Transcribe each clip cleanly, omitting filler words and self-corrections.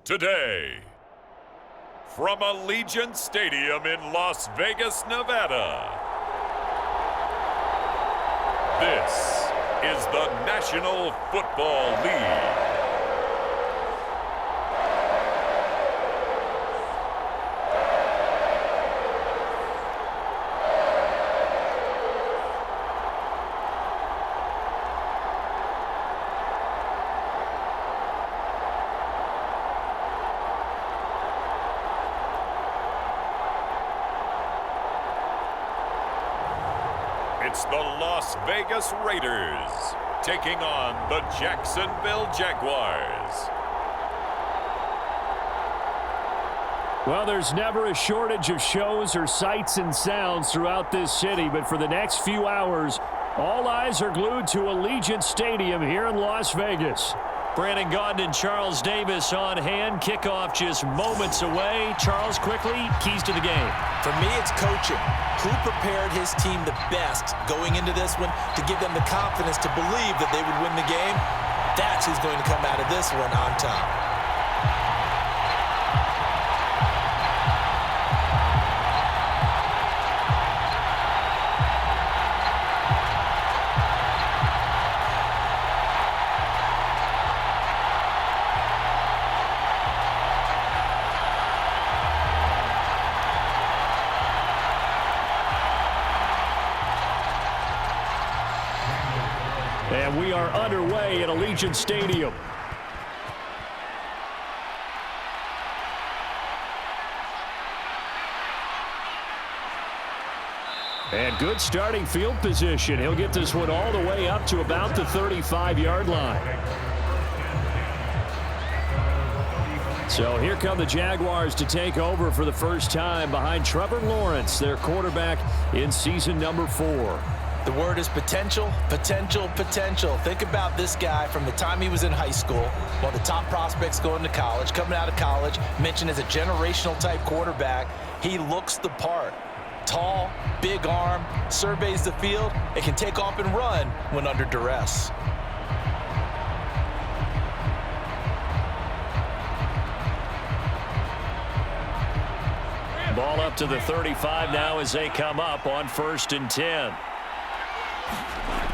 today. From Allegiant Stadium in Las Vegas, Nevada, this is the National Football League. It's the Las Vegas Raiders taking on the Jacksonville Jaguars. Well, there's never a shortage of shows or sights and sounds throughout this city, but for the next few hours, all eyes are glued to Allegiant Stadium here in Las Vegas. Brandon Gaudin and Charles Davis on hand. Kickoff just moments away. Charles, quickly, keys to the game. For me, it's coaching. Who prepared his team the best going into this one to give them the confidence to believe that they would win the game? That's who's going to come out of this one on top. And we are underway at Allegiant Stadium. And good starting field position. He'll get this one all the way up to about the 35-yard line. So here come the Jaguars to take over for the first time behind Trevor Lawrence, their quarterback in season number 4. The word is potential, potential, potential. Think about this guy from the time he was in high school, one of the top prospects going to college, coming out of college, mentioned as a generational type quarterback. He looks the part. Tall, big arm, surveys the field, and can take off and run when under duress. Ball up to the 35 now as they come up on 1st and 10.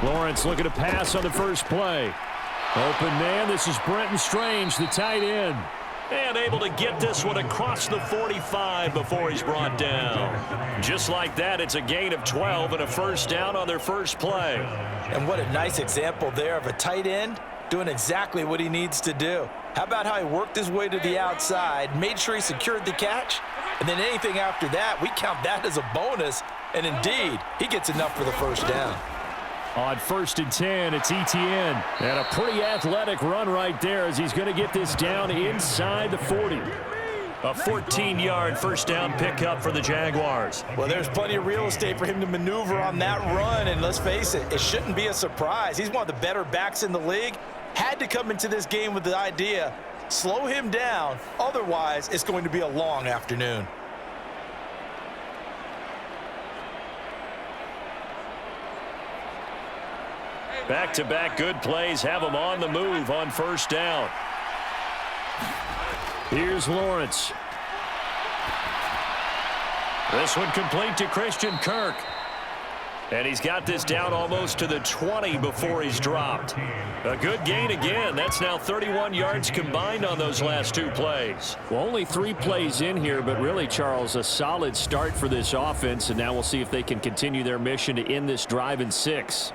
Lawrence looking to pass on the first play. Open man, this is Brenton Strange, the tight end. And able to get this one across the 45 before he's brought down. Just like that, it's a gain of 12 and a first down on their first play. And what a nice example there of a tight end doing exactly what he needs to do. How about how he worked his way to the outside, made sure he secured the catch, and then anything after that, we count that as a bonus. And indeed, he gets enough for the first down. On 1st and 10, it's Etienne. And a pretty athletic run right there as he's going to get this down inside the 40. A 14-yard first down pickup for the Jaguars. Well, there's plenty of real estate for him to maneuver on that run. And let's face it, it shouldn't be a surprise. He's one of the better backs in the league. Had to come into this game with the idea, slow him down. Otherwise, it's going to be a long afternoon. Back-to-back good plays have him on the move on first down. Here's Lawrence. This one complete to Christian Kirk. And he's got this down almost to the 20 before he's dropped. A good gain again. That's now 31 yards combined on those last 2 plays. Well, only 3 plays in here, but really, Charles, a solid start for this offense. And now we'll see if they can continue their mission to end this drive in 6.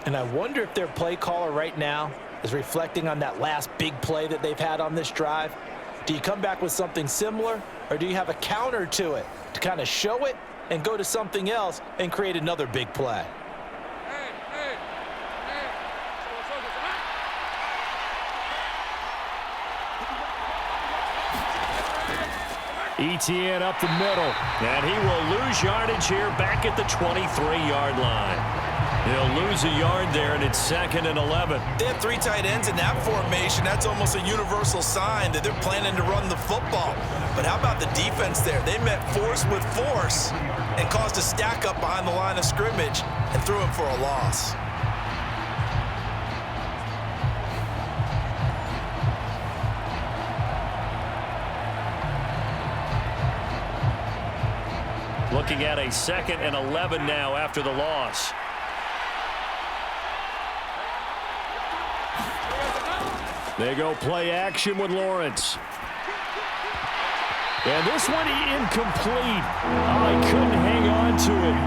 And I wonder if their play caller right now is reflecting on that last big play that they've had on this drive. Do you come back with something similar, or do you have a counter to it to kind of show it and go to something else and create another big play? Etienne up the middle, and he will lose yardage here back at the 23-yard line. He'll lose a yard there, and it's 2nd and 11. They have 3 tight ends in that formation. That's almost a universal sign that they're planning to run the football. But how about the defense there? They met force with force and caused a stack up behind the line of scrimmage and threw him for a loss. Looking at a 2nd and 11 now after the loss. They go play action with Lawrence. And this one incomplete. Oh, he couldn't hang on to it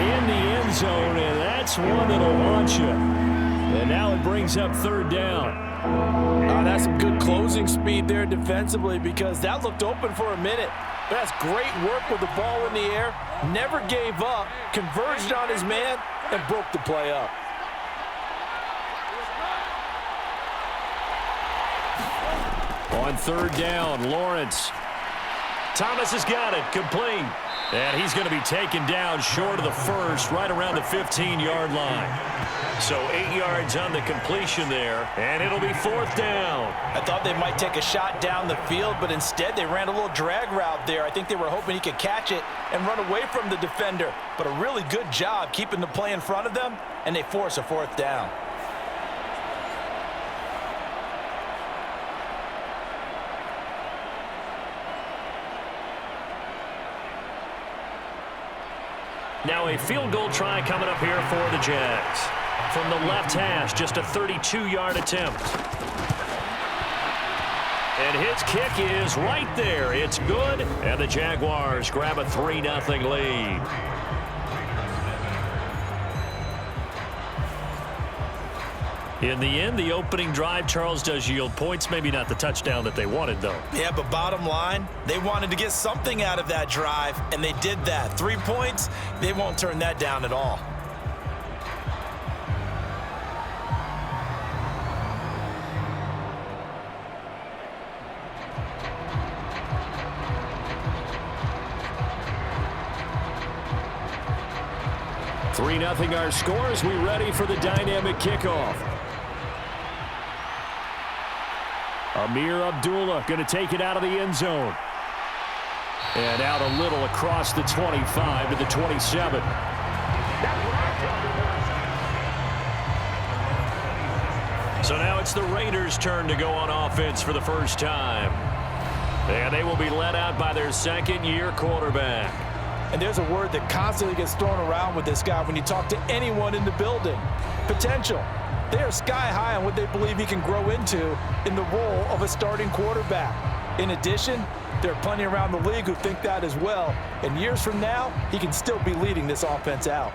in the end zone, and that's one that'll launch you. And now it brings up 3rd down. That's some good closing speed there defensively, because that looked open for a minute. That's great work with the ball in the air. Never gave up, converged on his man, and broke the play up. On 3rd down, Lawrence. Thomas has got it, complete. And he's going to be taken down short of the first, right around the 15-yard line. So 8 yards on the completion there, and it'll be 4th down. I thought they might take a shot down the field, but instead they ran a little drag route there. I think they were hoping he could catch it and run away from the defender. But a really good job keeping the play in front of them, and they force a 4th down. Now a field goal try coming up here for the Jags. From the left hash, just a 32-yard attempt. And his kick is right there. It's good, and the Jaguars grab a 3-0 lead. In the end, the opening drive, Charles, does yield points. Maybe not the touchdown that they wanted, though. Yeah, but bottom line, they wanted to get something out of that drive, and they did that. 3 points, they won't turn that down at all. Three 3-0 our score as we ready for the dynamic kickoff. Amir Abdullah going to take it out of the end zone. And out a little across the 25 to the 27. So now it's the Raiders' turn to go on offense for the first time. And they will be led out by their second-year quarterback. And there's a word that constantly gets thrown around with this guy when you talk to anyone in the building. Potential. They are sky high on what they believe he can grow into in the role of a starting quarterback. In addition, there are plenty around the league who think that as well. And years from now, he can still be leading this offense out.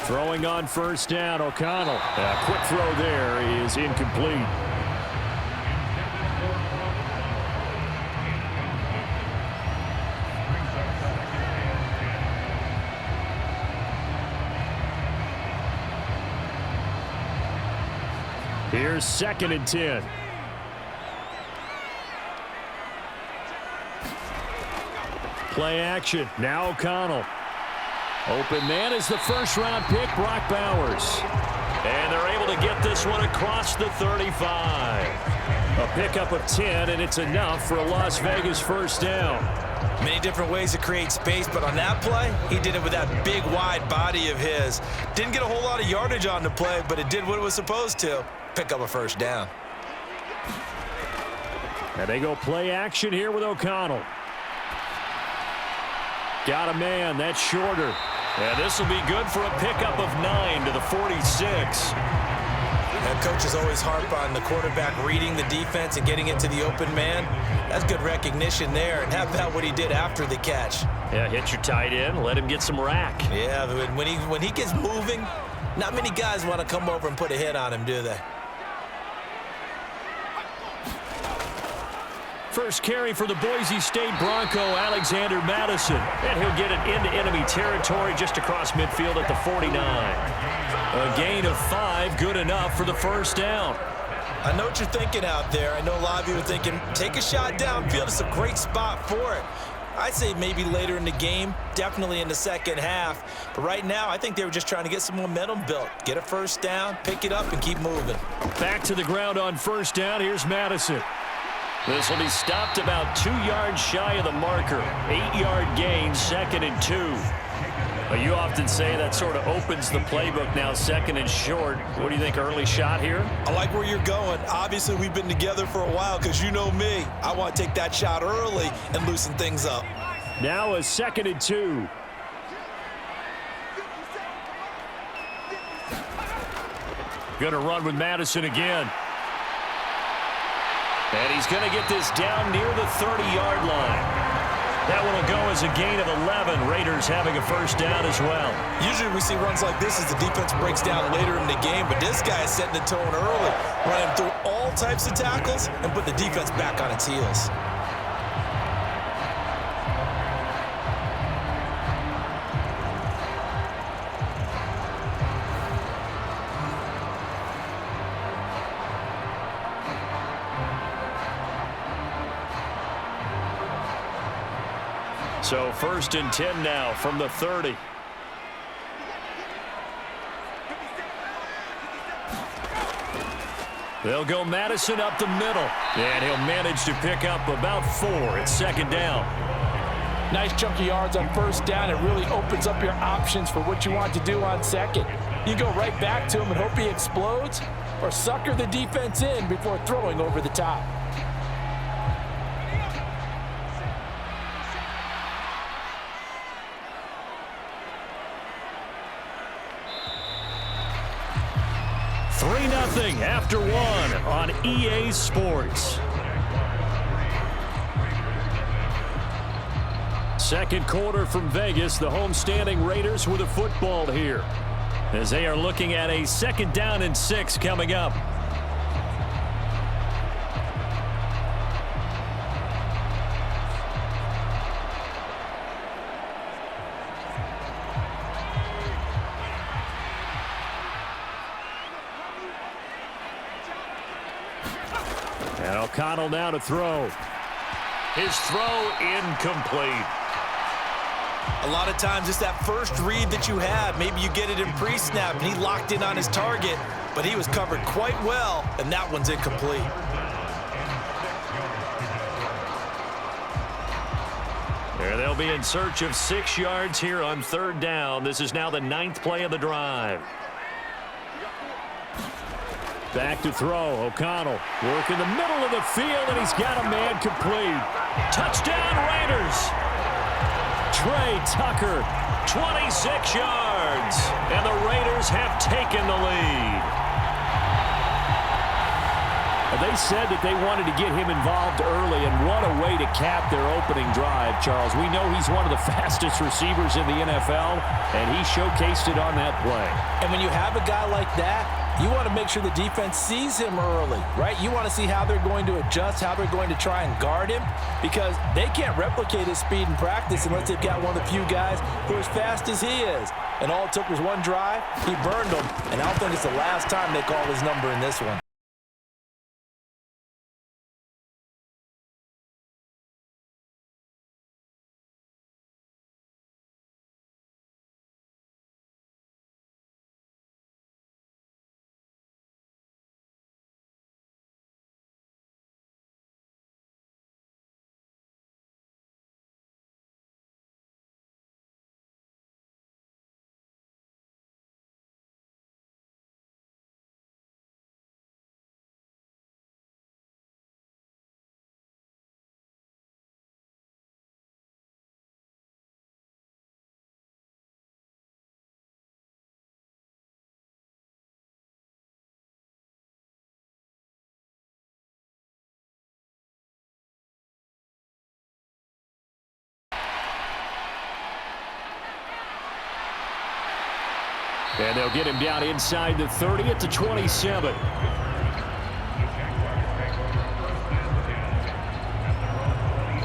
Throwing on first down, O'Connell. A quick throw there is incomplete. Here's 2nd and 10. Play action. Now O'Connell. Open man is the first-round pick, Brock Bowers. And they're able to get this one across the 35. A pickup of 10, and it's enough for a Las Vegas first down. Many different ways to create space, but on that play, he did it with that big, wide body of his. Didn't get a whole lot of yardage on the play, but it did what it was supposed to. Pick up a first down. And they go play action here with O'Connell. Got a man. That's shorter. And this will be good for a pickup of 9 to the 46. And coaches always harp on the quarterback reading the defense and getting it to the open man. That's good recognition there. And how about what he did after the catch? Yeah, hit your tight end. Let him get some rack. Yeah, when he gets moving, not many guys want to come over and put a hit on him, do they? First carry for the Boise State Bronco, Alexander Madison. And he'll get it into enemy territory just across midfield at the 49. A gain of 5, good enough for the first down. I know what you're thinking out there. I know a lot of you are thinking, take a shot downfield. It's a great spot for it. I'd say maybe later in the game, definitely in the second half. But right now, I think they were just trying to get some momentum built. Get a first down, pick it up, and keep moving. Back to the ground on first down. Here's Madison. This will be stopped about 2 yards shy of the marker. 8-yard gain, 2nd and 2. Well, you often say that sort of opens the playbook now, 2nd and short. What do you think, early shot here? I like where you're going. Obviously, we've been together for a while because you know me. I want to take that shot early and loosen things up. Now a 2nd and 2. Going to run with Madison again. And he's going to get this down near the 30-yard line. That one will go as a gain of 11. Raiders having a first down as well. Usually we see runs like this as the defense breaks down later in the game, but this guy is setting the tone early, running through all types of tackles and put the defense back on its heels. So 1st and 10 now from the 30. They'll go Madison up the middle. And he'll manage to pick up about 4. It's 2nd down. Nice chunky yards on 1st down. It really opens up your options for what you want to do on 2nd. You go right back to him and hope he explodes, or sucker the defense in before throwing over the top. After 1 on EA Sports. 2nd quarter from Vegas. The homestanding Raiders with a football here, as they are looking at a 2nd down and 6 coming up. And O'Connell now to throw. His throw incomplete. A lot of times it's that first read that you have. Maybe you get it in pre-snap and he locked in on his target, but he was covered quite well, and that one's incomplete. There they'll be in search of 6 yards here on 3rd down. This is now the 9th play of the drive. Back to throw. O'Connell work in the middle of the field, and he's got a man complete. Touchdown Raiders. Trey Tucker, 26 yards, and the Raiders have taken the lead. They said that they wanted to get him involved early, and what a way to cap their opening drive, Charles. We know he's one of the fastest receivers in the NFL, and he showcased it on that play. And when you have a guy like that, you want to make sure the defense sees him early, right? You want to see how they're going to adjust, how they're going to try and guard him, because they can't replicate his speed in practice unless they've got one of the few guys who are as fast as he is. And all it took was one drive. He burned them, and I don't think it's the last time they call his number in this one. And they'll get him down inside the 30 at the 27.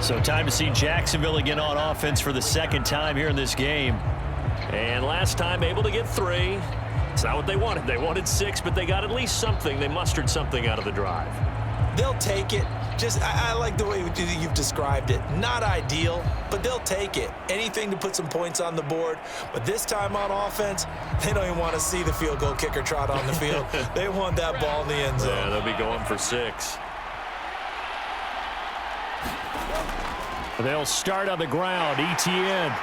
So time to see Jacksonville again on offense for the 2nd time here in this game. And last time able to get 3. It's not what they wanted. They wanted 6, but they got at least something. They mustered something out of the drive. They'll take it. I like the way you've described it. Not ideal, but they'll take it. Anything to put some points on the board. But this time on offense, they don't even want to see the field goal kicker trot on the field. They want that ball in the end zone. Yeah, they'll be going for 6. They'll start on the ground. ETN.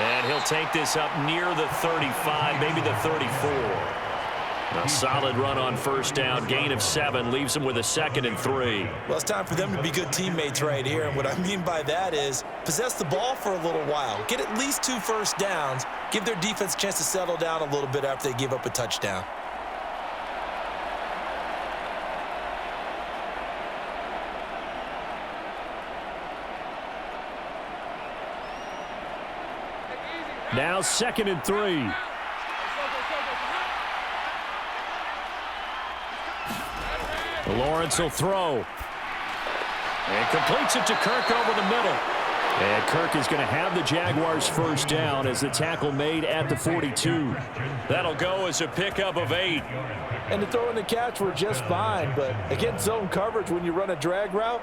And he'll take this up near the 35, maybe the 34. A solid run on first down, gain of 7, leaves them with a 2nd and 3. Well, it's time for them to be good teammates right here, and what I mean by that is possess the ball for a little while, get at least 2 first downs, give their defense a chance to settle down a little bit after they give up a touchdown. Now 2nd and 3. Lawrence will throw. And completes it to Kirk over the middle. And Kirk is going to have the Jaguars first down as the tackle made at the 42. That'll go as a pickup of 8. And the throw and the catch were just fine, but against zone coverage when you run a drag route,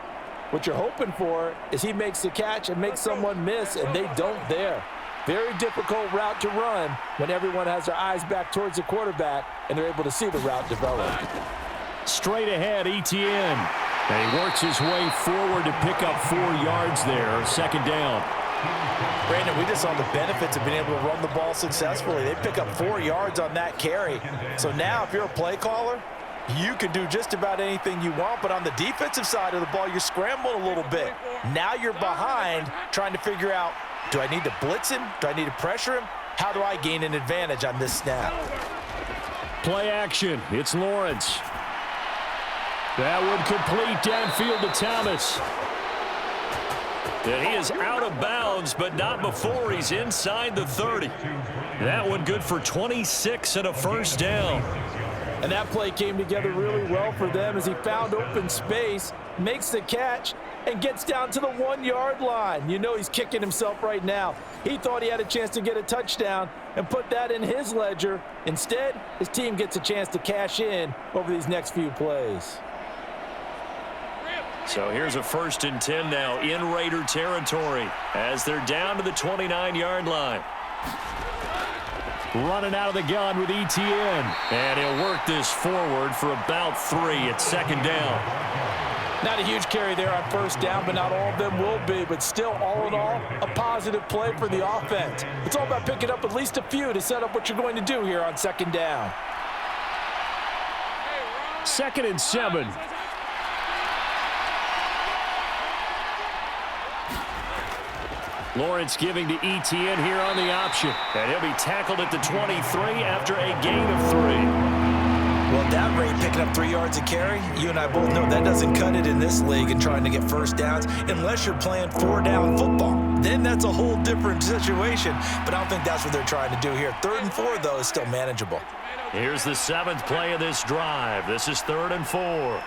what you're hoping for is he makes the catch and makes someone miss, and they don't there. Very difficult route to run when everyone has their eyes back towards the quarterback and they're able to see the route develop. Straight ahead, Etienne. And he works his way forward to pick up 4 yards there, 2nd down. Brandon, we just saw the benefits of being able to run the ball successfully. They pick up 4 yards on that carry. So now if you're a play caller, you can do just about anything you want, but on the defensive side of the ball, you're scrambling a little bit. Now you're behind trying to figure out, do I need to blitz him? Do I need to pressure him? How do I gain an advantage on this snap? Play action. It's Lawrence. That would complete downfield to Thomas. And he is out of bounds, but not before he's inside the 30. That one good for 26 and a first down. And that play came together really well for them as he found open space, makes the catch, and gets down to the 1-yard line. You know he's kicking himself right now. He thought he had a chance to get a touchdown and put that in his ledger. Instead, his team gets a chance to cash in over these next few plays. So here's a 1st and 10 now in Raider territory as they're down to the 29-yard line. Running out of the gun with Etienne. And he'll work this forward for about 3 at 2nd down. Not a huge carry there on first down, but not all of them will be. But still, all in all, a positive play for the offense. It's all about picking up at least a few to set up what you're going to do here on 2nd down. 2nd and 7. Lawrence giving to Etienne here on the option. And he'll be tackled at the 23 after a gain of 3. Well, at that rate, picking up 3 yards a carry, you and I both know that doesn't cut it in this league and trying to get first downs unless you're playing 4-down football. Then that's a whole different situation, but I don't think that's what they're trying to do here. 3rd and 4, though, is still manageable. Here's the 7th play of this drive. This is 3rd and 4.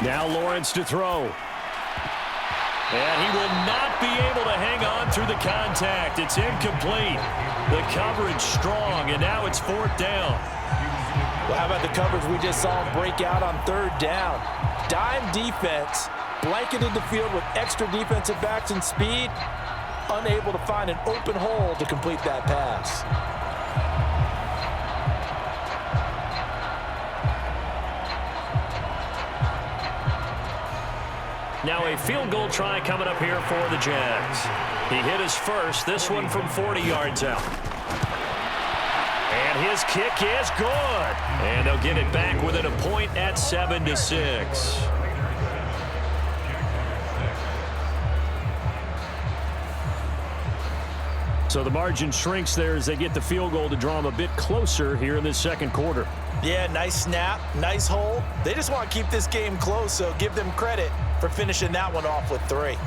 Now Lawrence to throw. And he will not be able to hang on through the contact. It's incomplete. The coverage strong, and now it's 4th down. Well, how about the coverage we just saw him break out on 3rd down? Dime defense, blanketed the field with extra defensive backs and speed, unable to find an open hole to complete that pass. Now a field goal try coming up here for the Jags. He hit his first, this one from 40 yards out. And his kick is good. And they'll get it back within a point at 7-6. So the margin shrinks there as they get the field goal to draw them a bit closer here in this 2nd quarter. Yeah, nice snap, nice hole. They just want to keep this game close, so give them credit for finishing that one off with 3.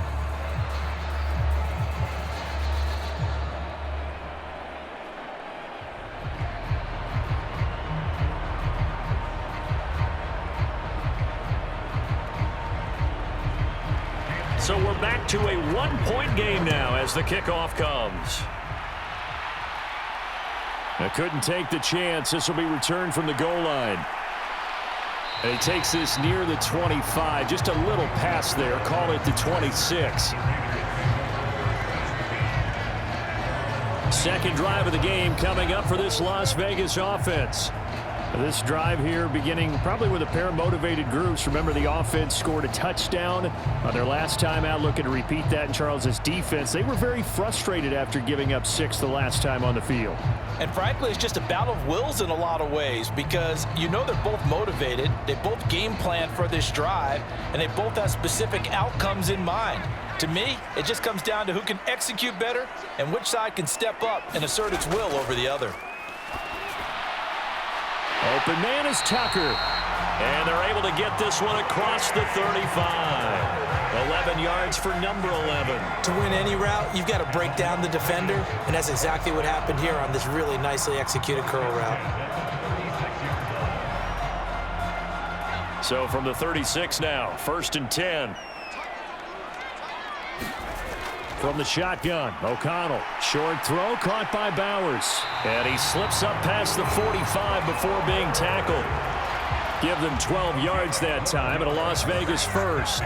So we're back to a 1-point game now as the kickoff comes. I couldn't take the chance. This will be returned from the goal line. And he takes this near the 25. Just a little pass there. Call it the 26. Second drive of the game coming up for this Las Vegas offense. This drive here beginning probably with a pair of motivated groups. Remember, the offense scored a touchdown on their last time out, looking to repeat that in Charles's defense. They were very frustrated after giving up 6 the last time on the field. And frankly, it's just a battle of wills in a lot of ways because you know they're both motivated. They both game plan for this drive, and they both have specific outcomes in mind. To me, it just comes down to who can execute better and which side can step up and assert its will over the other. Open man is Tucker. And they're able to get this one across the 35. 11 yards for number 11. To win any route, you've got to break down the defender, and that's exactly what happened here on this really nicely executed curl route. So from the 36 now, 1st and 10. From the shotgun, O'Connell. Short throw caught by Bowers. And he slips up past the 45 before being tackled. Give them 12 yards that time and a Las Vegas first.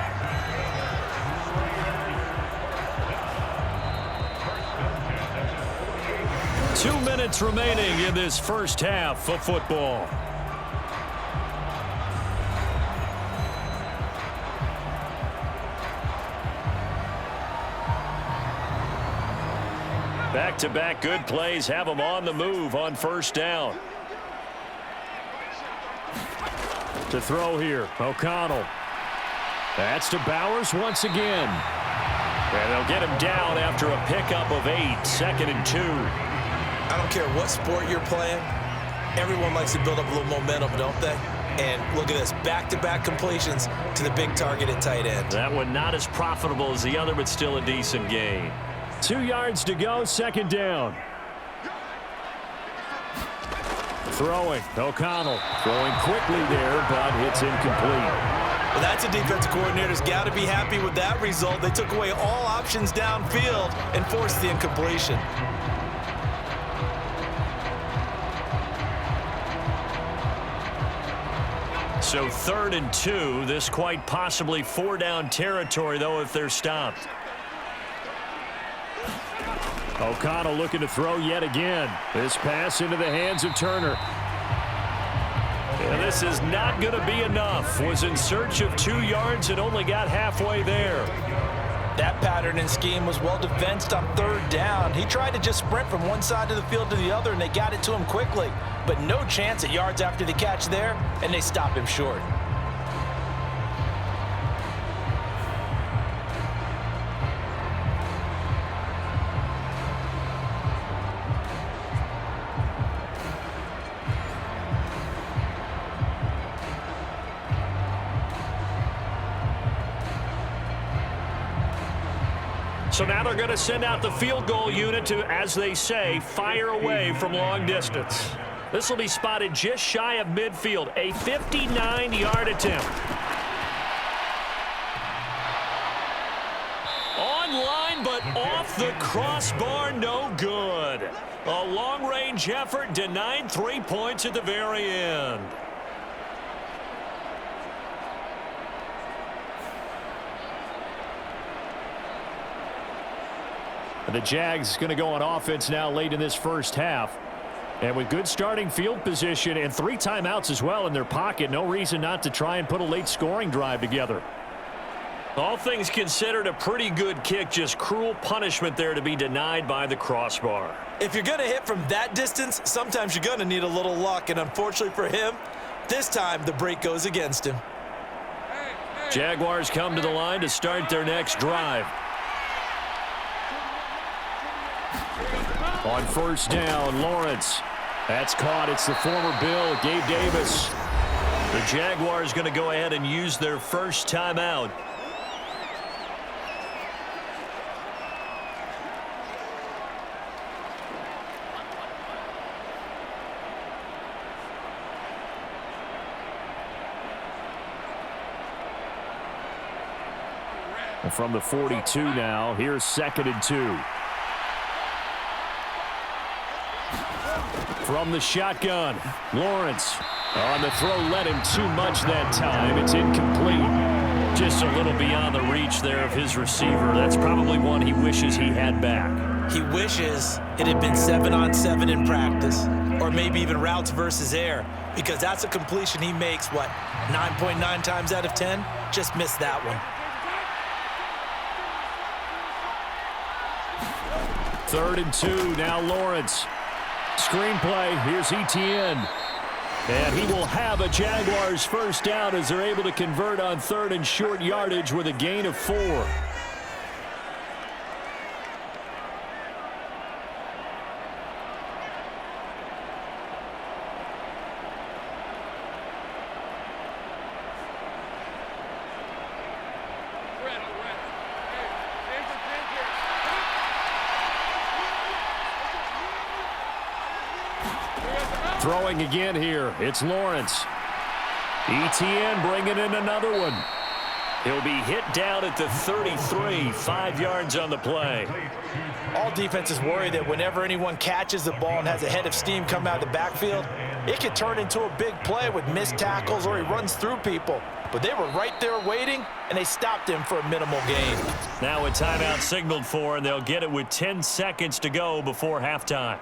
Two minutes remaining in this first half of football. Back-to-back good plays have them on the move on 1st down. To throw here, O'Connell. That's to Bowers once again. And they'll get him down after a pickup of 8, 2nd and 2. I don't care what sport you're playing. Everyone likes to build up a little momentum, don't they? And look at this, back-to-back completions to the big target at tight end. That one not as profitable as the other, but still a decent gain. 2 yards to go, 2nd down. Throwing, O'Connell. Throwing quickly there, but it's incomplete. Well, that's a defensive coordinator's got to be happy with that result. They took away all options downfield and forced the incompletion. So 3rd and 2. This quite possibly 4-down territory, though, if they're stopped. O'Connell looking to throw yet again. This pass into the hands of Turner. And this is not going to be enough. Was in search of 2 yards and only got halfway there. That pattern and scheme was well defensed on 3rd down. He tried to just sprint from one side of the field to the other, and they got it to him quickly. But no chance at yards after the catch there, and they stop him short. So now they're going to send out the field goal unit to, as they say, fire away from long distance. This will be spotted just shy of midfield, a 59-yard attempt. Online, but off the crossbar, no good. A long-range effort denied 3 points at the very end. The Jags going to go on offense now late in this first half. And with good starting field position and 3 timeouts as well in their pocket, no reason not to try and put a late scoring drive together. All things considered, a pretty good kick, just cruel punishment there to be denied by the crossbar. If you're going to hit from that distance, sometimes you're going to need a little luck. And unfortunately for him, this time the break goes against him. Jaguars come to the line to start their next drive. On 1st down, Lawrence. That's caught. It's the former Bill, Gabe Davis. The Jaguars going to go ahead and use their first timeout. And from the 42 now, here's 2nd and 2. From the shotgun, Lawrence on the throw, led him too much that time. It's incomplete. Just a little beyond the reach there of his receiver. That's probably one he wishes he had back. He wishes it had been 7-on-7 in practice. or maybe even routes versus air, because that's a completion he makes, 9.9 times out of 10? Just missed that one. 3rd and 2, now Lawrence. Screenplay, here's Etienne. And he will have a Jaguars first down as they're able to convert on 3rd and short yardage with a gain of 4. Throwing again here, it's Lawrence. Etienne bringing in another one. He'll be hit down at the 33, 5 yards on the play. All defenses worry that whenever anyone catches the ball and has a head of steam come out of the backfield, it could turn into a big play with missed tackles or he runs through people. But they were right there waiting, and they stopped him for a minimal gain. Now a timeout signaled for, and they'll get it with 10 seconds to go before halftime.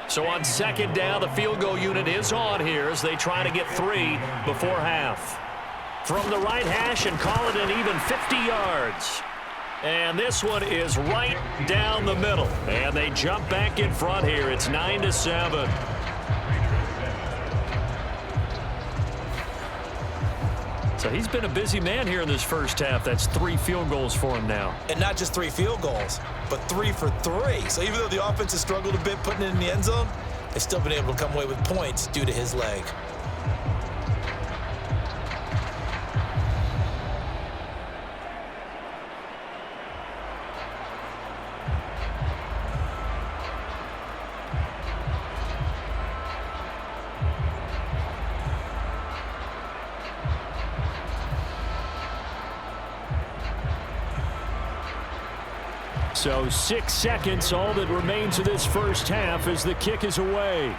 So on 2nd down, the field goal unit is on here as they try to get 3 before half. From the right hash and call it an even 50 yards. And this one is right down the middle. And they jump back in front here. It's 9-7. So he's been a busy man here in this first half. That's 3 field goals for him now. And not just 3 field goals, but 3 for 3. So even though the offense has struggled a bit putting it in the end zone, they've still been able to come away with points due to his leg. So 6 seconds, all that remains of this first half as the kick is away.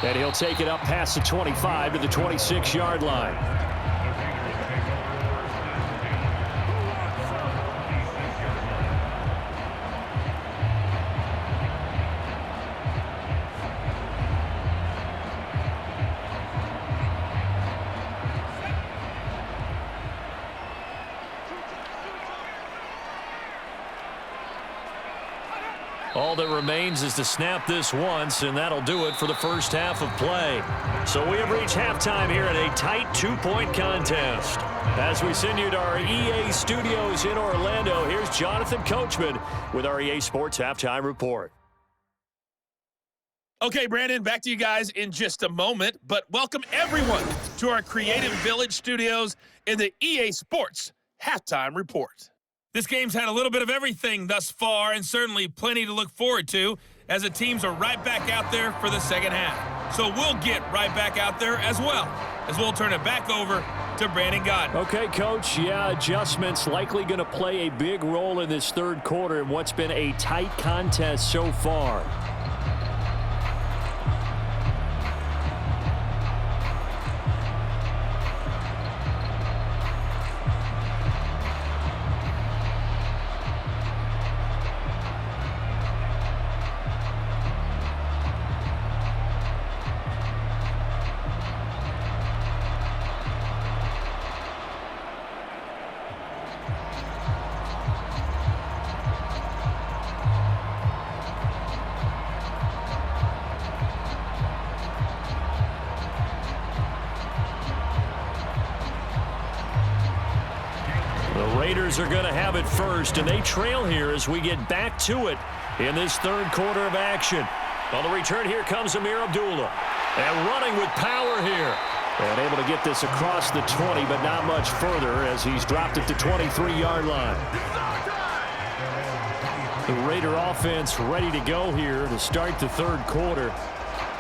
And he'll take it up past the 25 to the 26-yard line. All that remains is to snap this once, and that'll do it for the first half of play. So we have reached halftime here in a tight 2-point contest. As we send you to our EA studios in Orlando, here's Jonathan Coachman with our EA Sports Halftime Report. Okay, Brandon, back to you guys in just a moment, but welcome everyone to our Creative Village studios in the EA Sports Halftime Report. This game's had a little bit of everything thus far, and certainly plenty to look forward to as the teams are right back out there for the second half. So we'll get right back out there as well, as we'll turn it back over to Brandon Gardner. Okay, Coach, adjustments likely going to play a big role in this third quarter in what's been a tight contest so far. Raiders are going to have it first, and they trail here as we get back to it in this third quarter of action. On the return, here comes Amir Abdullah. And running with power here. And able to get this across the 20, but not much further as he's dropped at the 23-yard line. The Raider offense ready to go here to start the third quarter.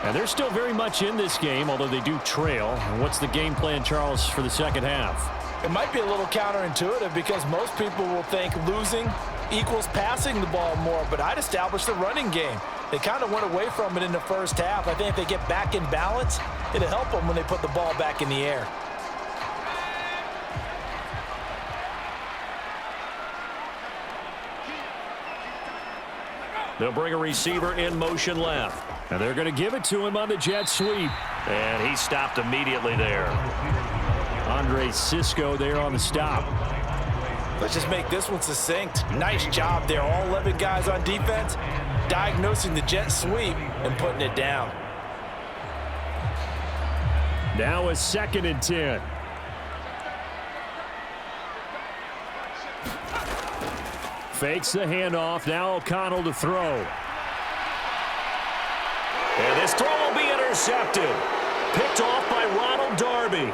And they're still very much in this game, although they do trail. And what's the game plan, Charles, for the second half? It might be a little counterintuitive because most people will think losing equals passing the ball more, but I'd establish the running game. They kind of went away from it in the first half. I think if they get back in balance, it'll help them when they put the ball back in the air. They'll bring a receiver in motion left. And they're going to give it to him on the jet sweep. And he stopped immediately there. Andre Cisco there on the stop. Let's just make this one succinct. Nice job there. All 11 guys on defense diagnosing the jet sweep and putting it down. Now a 2nd and 10. Fakes the handoff. Now O'Connell to throw. And this throw will be intercepted. Picked off by Ronald Darby.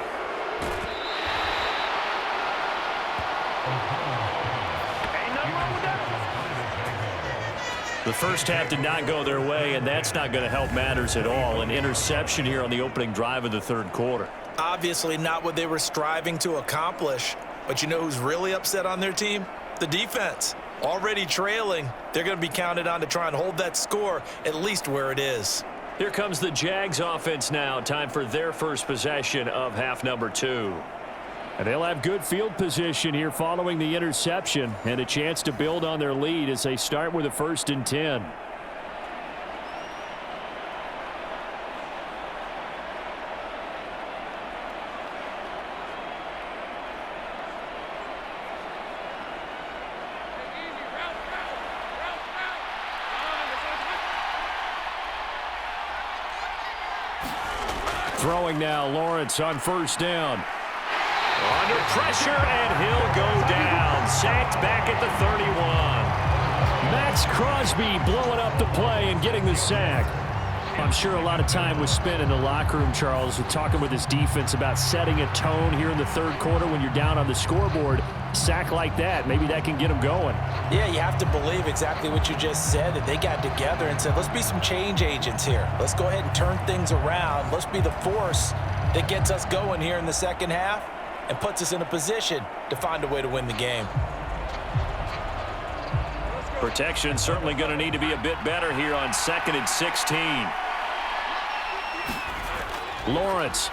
The first half did not go their way, and that's not going to help matters at all. An interception here on the opening drive of the third quarter. Obviously not what they were striving to accomplish. But you know who's really upset on their team? The defense. Already trailing, they're going to be counted on to try and hold that score at least where it is. Here comes the Jags offense now. Time for their first possession of half number 2. And they'll have good field position here following the interception and a chance to build on their lead as they start with a 1st and 10. Throwing now, Lawrence on 1st down. Under pressure, and he'll go down. Sacked back at the 31. Maxx Crosby blowing up the play and getting the sack. I'm sure a lot of time was spent in the locker room, Charles, with talking with his defense about setting a tone here in the third quarter when you're down on the scoreboard. Sack like that, maybe that can get them going. Yeah, you have to believe exactly what you just said, that they got together and said, let's be some change agents here. Let's go ahead and turn things around. Let's be the force that gets us going here in the second half and puts us in a position to find a way to win the game. Protection certainly going to need to be a bit better here on 2nd and 16. Lawrence.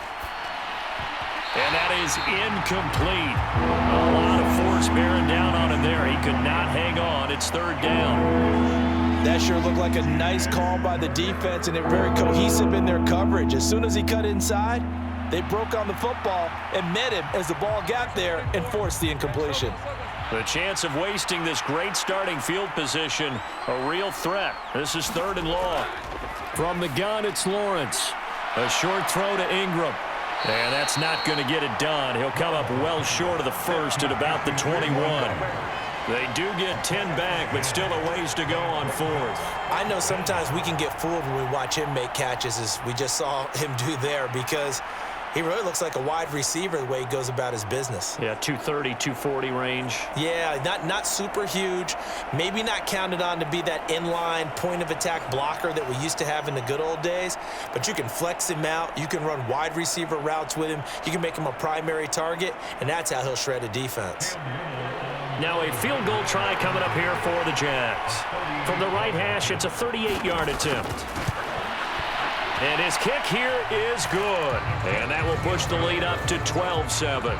And that is incomplete. A lot of force bearing down on him there. He could not hang on. It's 3rd down. That sure looked like a nice call by the defense, and they're very cohesive in their coverage. As soon as he cut inside, they broke on the football and met him as the ball got there and forced the incompletion. The chance of wasting this great starting field position, a real threat. This is 3rd and long. From the gun, it's Lawrence. A short throw to Ingram. And that's not going to get it done. He'll come up well short of the 1st at about the 21. They do get 10 back, but still a ways to go on 4th. I know sometimes we can get fooled when we watch him make catches, as we just saw him do there, because he really looks like a wide receiver the way he goes about his business. Yeah, 230, 240 range. Yeah, not super huge. Maybe not counted on to be that inline point-of-attack blocker that we used to have in the good old days. But you can flex him out. You can run wide receiver routes with him. You can make him a primary target, and that's how he'll shred a defense. Now a field goal try coming up here for the Jags. From the right hash, it's a 38-yard attempt. And his kick here is good. And that will push the lead up to 12-7.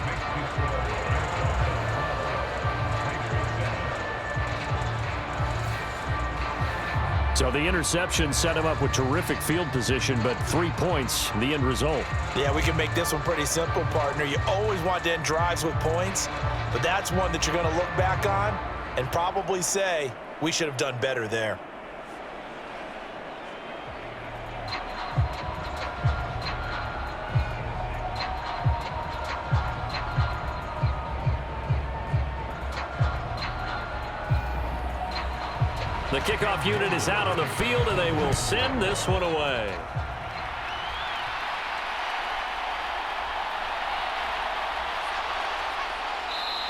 So the interception set him up with terrific field position, but 3 points, the end result. Yeah, we can make this one pretty simple, partner. You always want to end drives with points, but that's one that you're going to look back on and probably say, we should have done better there. The kickoff unit is out on the field, and they will send this one away.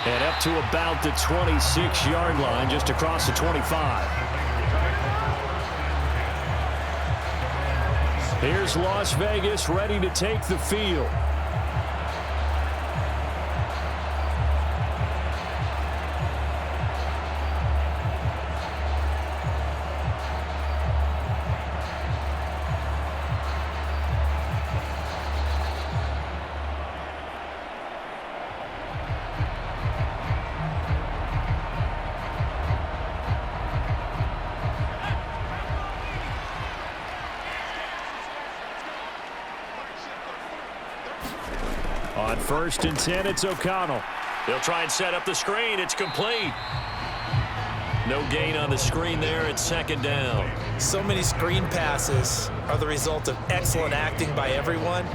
And up to about the 26-yard line, just across the 25. Here's Las Vegas ready to take the field. On 1st and 10, it's O'Connell. They'll try and set up the screen. It's complete. No gain on the screen there. It's 2nd down. So many screen passes are the result of excellent acting by everyone.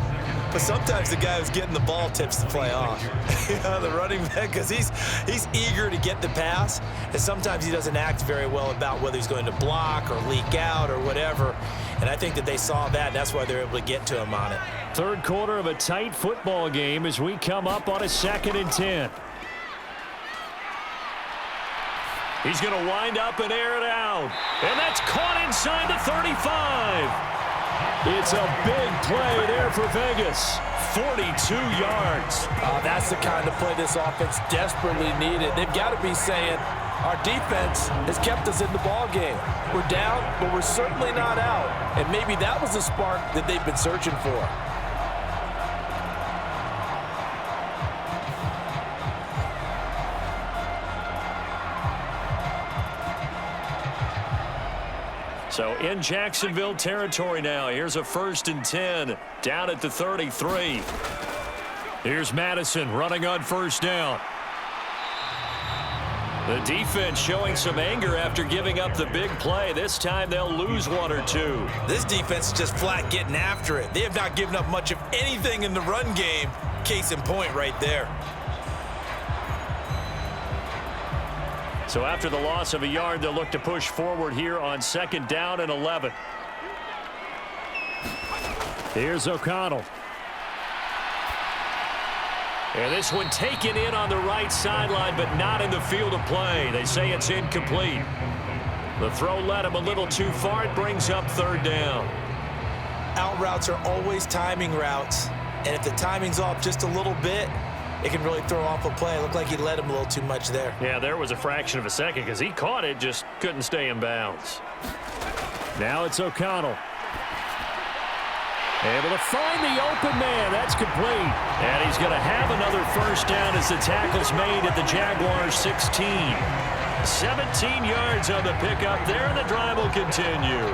But sometimes the guy who's getting the ball tips the play off. The running back, because he's eager to get the pass, and sometimes he doesn't act very well about whether he's going to block or leak out or whatever. And I think that they saw that, and that's why they're able to get to him on it. 3rd quarter of a tight football game as we come up on a 2nd and 10. He's going to wind up and air it out. And that's caught inside the 35. It's a big play there for Vegas. 42 yards. That's the kind of play this offense desperately needed. They've got to be saying, our defense has kept us in the ball game. We're down, but we're certainly not out. And maybe that was the spark that they've been searching for. So in Jacksonville territory now. Here's a 1st and 10 down at the 33. Here's Madison running on 1st down. The defense showing some anger after giving up the big play. This time they'll lose 1 or 2. This defense is just flat getting after it. They have not given up much of anything in the run game. Case in point right there. So after the loss of a yard, they'll look to push forward here on 2nd down and 11. Here's O'Connell. And this one taken in on the right sideline, but not in the field of play. They say it's incomplete. The throw led him a little too far. It brings up 3rd down. Out routes are always timing routes. And if the timing's off just a little bit, it can really throw off a play. It looked like he led him a little too much there. Yeah, there was a fraction of a second because he caught it, just couldn't stay in bounds. Now it's O'Connell. Able to find the open man. That's complete. And he's going to have another 1st down as the tackle's made at the Jaguars 16. 17 yards on the pickup there, and the drive will continue.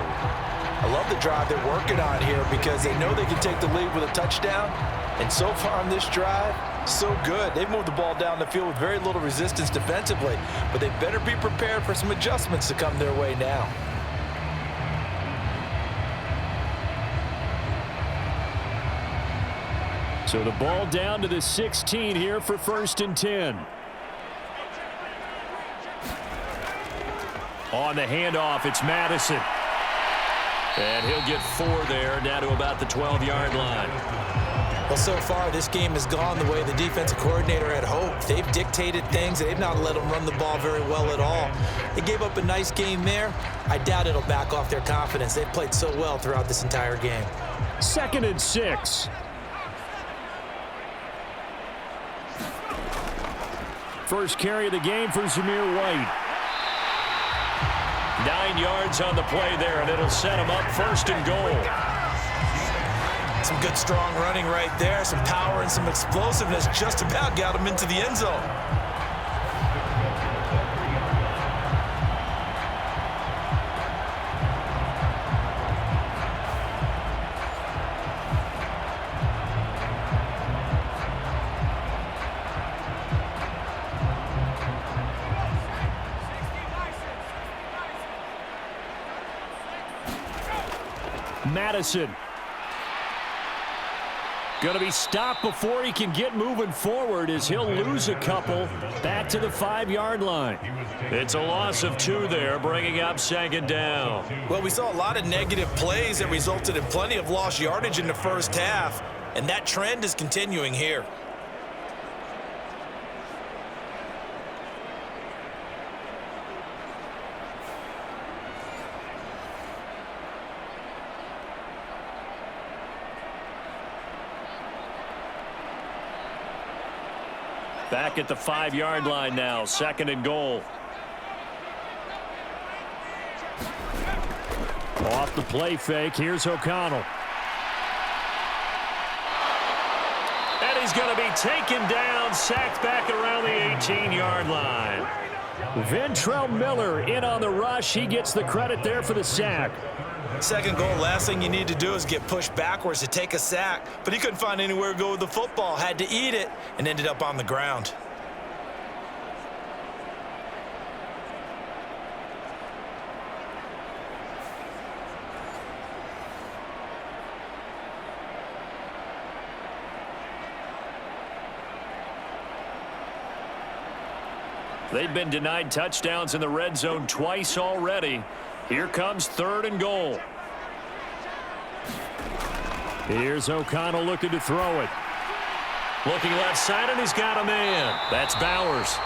I love the drive they're working on here because they know they can take the lead with a touchdown. And so far on this drive, so good. They've moved the ball down the field with very little resistance defensively, but they better be prepared for some adjustments to come their way now. So the ball down to the 16 here for 1st and 10. On the handoff, it's Madison. And he'll get 4 there, down to about the 12-yard line. Well, so far, this game has gone the way the defensive coordinator had hoped. They've dictated things. They've not let them run the ball very well at all. They gave up a nice game there. I doubt it'll back off their confidence. They've played so well throughout this entire game. 2nd and 6. First carry of the game for Zamir White. 9 yards on the play there, and it'll set him up 1st and goal. Some good, strong running right there. Some power and some explosiveness just about got him into the end zone. Madison. Going to be stopped before he can get moving forward as he'll lose a couple back to the 5-yard line. It's a loss of 2 there, bringing up 2nd down. Well, we saw a lot of negative plays that resulted in plenty of lost yardage in the first half, and that trend is continuing here. Back at the 5-yard line now, 2nd and goal. Off the play fake, here's O'Connell. And he's going to be taken down, sacked back around the 18-yard line. Ventrell Miller in on the rush. He gets the credit there for the sack. Second goal, last thing you need to do is get pushed backwards to take a sack. But he couldn't find anywhere to go with the football, had to eat it, and ended up on the ground. They've been denied touchdowns in the red zone twice already. Here comes 3rd and goal. Here's O'Connell looking to throw it. Looking left side, and he's got a man. That's Bowers.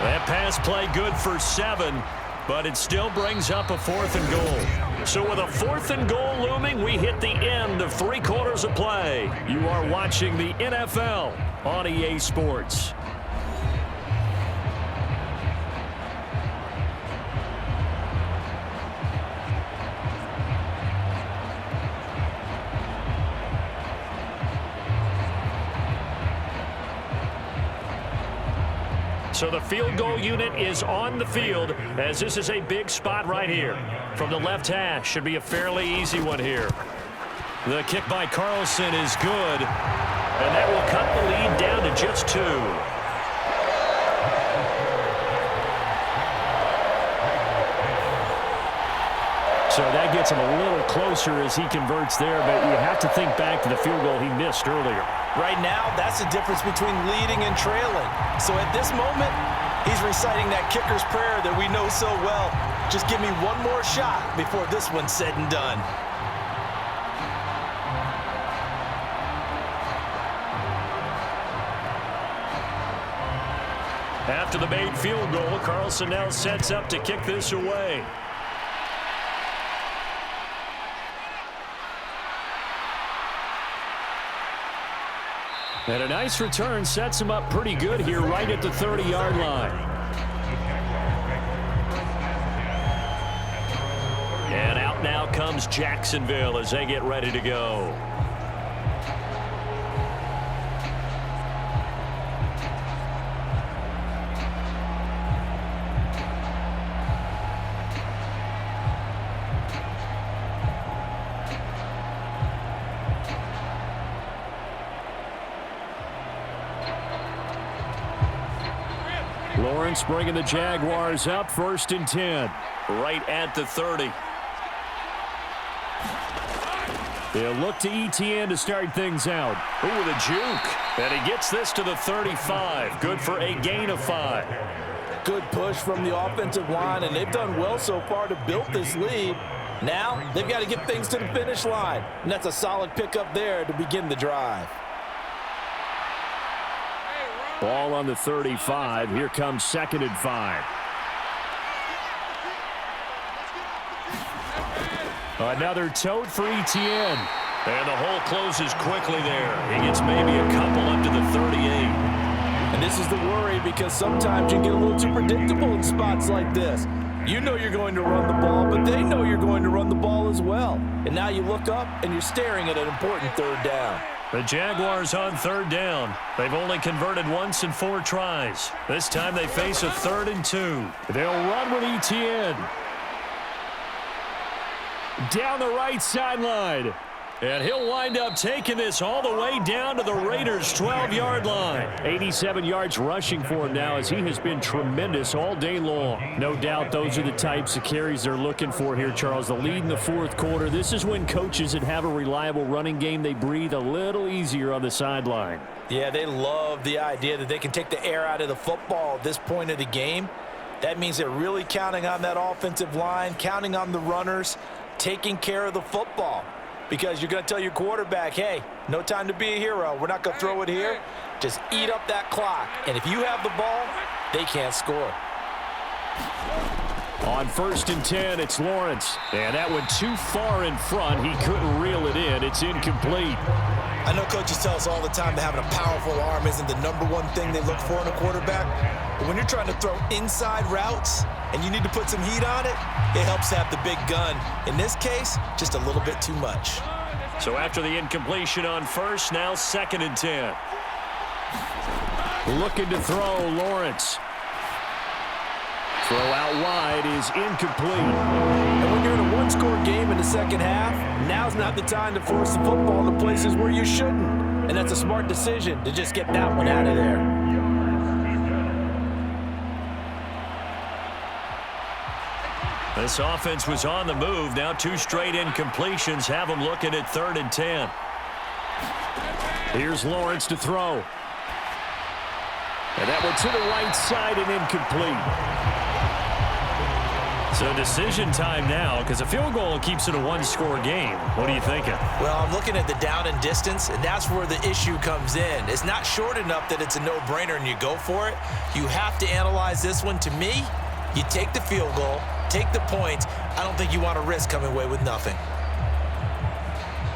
That pass play good for 7, but it still brings up a 4th and goal. So with a 4th and goal looming, we hit the end of 3 quarters of play. You are watching the NFL on EA Sports. So the field goal unit is on the field as this is a big spot right here. From the left hash, should be a fairly easy one here. The kick by Carlson is good, and that will cut the lead down to just 2. So that gets him a little closer as he converts there, but you have to think back to the field goal he missed earlier. Right now, that's the difference between leading and trailing. So at this moment, he's reciting that kicker's prayer that we know so well. Just give me one more shot before this one's said and done. After the made field goal, Carlson now sets up to kick this away. And a nice return sets him up pretty good here right at the 30-yard line. And out now comes Jacksonville as they get ready to go. Lawrence bringing the Jaguars up, 1st and 10. Right at the 30. They'll look to Etienne to start things out. Ooh, with a juke. And he gets this to the 35. Good for a gain of 5. Good push from the offensive line, and they've done well so far to build this lead. Now they've got to get things to the finish line, and that's a solid pickup there to begin the drive. Ball on the 35. Here comes 2nd and 5. Another tote for Etienne. And the hole closes quickly there. He gets maybe a couple up to the 38. And this is the worry because sometimes you get a little too predictable in spots like this. You know you're going to run the ball, but they know you're going to run the ball as well. And now you look up and you're staring at an important 3rd down. The Jaguars on 3rd down. They've only converted once in 4 tries. This time they face a 3rd and 2. They'll run with Etienne. Down the right sideline. And he'll wind up taking this all the way down to the Raiders' 12-yard line. 87 yards rushing for him now as he has been tremendous all day long. No doubt those are the types of carries they're looking for here, Charles. The lead in the 4th quarter. This is when coaches that have a reliable running game, they breathe a little easier on the sideline. Yeah, they love the idea that they can take the air out of the football at this point of the game. That means they're really counting on that offensive line, counting on the runners, taking care of the football. Because you're going to tell your quarterback, hey, no time to be a hero. We're not going to throw it here. Just eat up that clock. And if you have the ball, they can't score. On 1st and 10, it's Lawrence. And that went too far in front. He couldn't reel it in. It's incomplete. I know coaches tell us all the time that having a powerful arm isn't the #1 thing they look for in a quarterback. But when you're trying to throw inside routes and you need to put some heat on it, it helps to have the big gun. In this case, just a little bit too much. So after the incompletion on 1st, now 2nd and 10. Looking to throw, Lawrence. Throw out wide is incomplete. And when you're in a one-score game in the second half, now's not the time to force the football to places where you shouldn't. And that's a smart decision to just get that one out of there. This offense was on the move. Now 2 straight incompletions have them looking at 3rd and 10. Here's Lawrence to throw. And that one to the right side and incomplete. So decision time now, because a field goal keeps it a one-score game. What are you thinking? Well, I'm looking at the down and distance, and that's where the issue comes in. It's not short enough that it's a no-brainer and you go for it. You have to analyze this one. To me, you take the field goal, take the points. I don't think you want to risk coming away with nothing.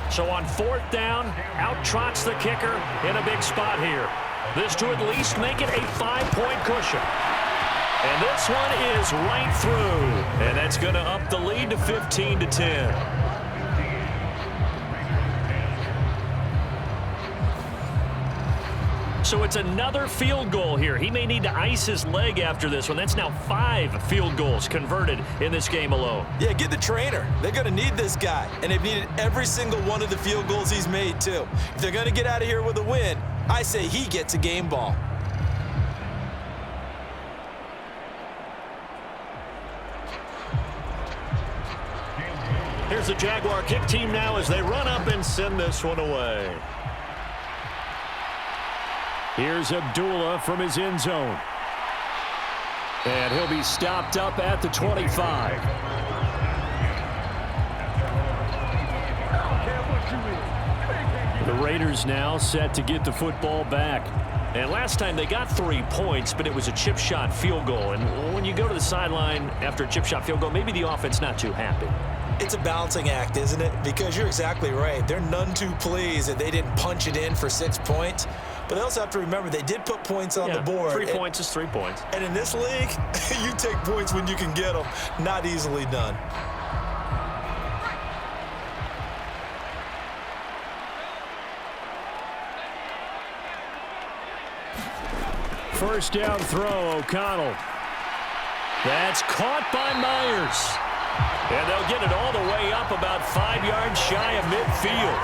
So on 4th down, out trots the kicker in a big spot here. This to at least make it a 5-point cushion. And this one is right through. And that's going to up the lead to 15-10. So it's another field goal here. He may need to ice his leg after this one. That's now 5 field goals converted in this game alone. Yeah, get the trainer. They're going to need this guy. And they've needed every single one of the field goals he's made, too. If they're going to get out of here with a win, I say he gets a game ball. Here's the Jaguar kick team now as they run up and send this one away. Here's Abdullah from his end zone. And he'll be stopped up at the 25. The Raiders now set to get the football back. And last time they got 3 points, but it was a chip shot field goal. And when you go to the sideline after a chip shot field goal, maybe the offense not too happy. It's a balancing act, isn't it? Because you're exactly right. They're none too pleased that they didn't punch it in for 6 points. But they also have to remember they did put points on the board. 3 points is 3 points. And in this league, you take points when you can get them. Not easily done. First down throw, O'Connell. That's caught by Myers. And they'll get it all the way up about 5 yards shy of midfield.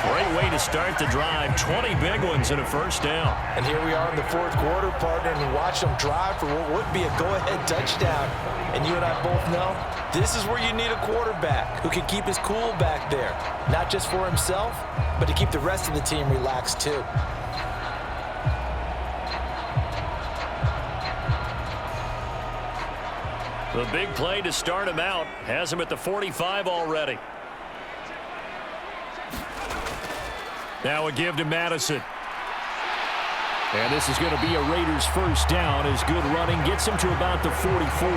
Great way to start the drive. 20 big ones and a first down. And here we are in the 4th quarter, partner, and watch them drive for what would be a go-ahead touchdown. And you and I both know this is where you need a quarterback who can keep his cool back there. Not just for himself, but to keep the rest of the team relaxed too. The big play to start him out has him at the 45 already. Now a give to Madison. And this is going to be a Raiders first down as good running gets him to about the 44.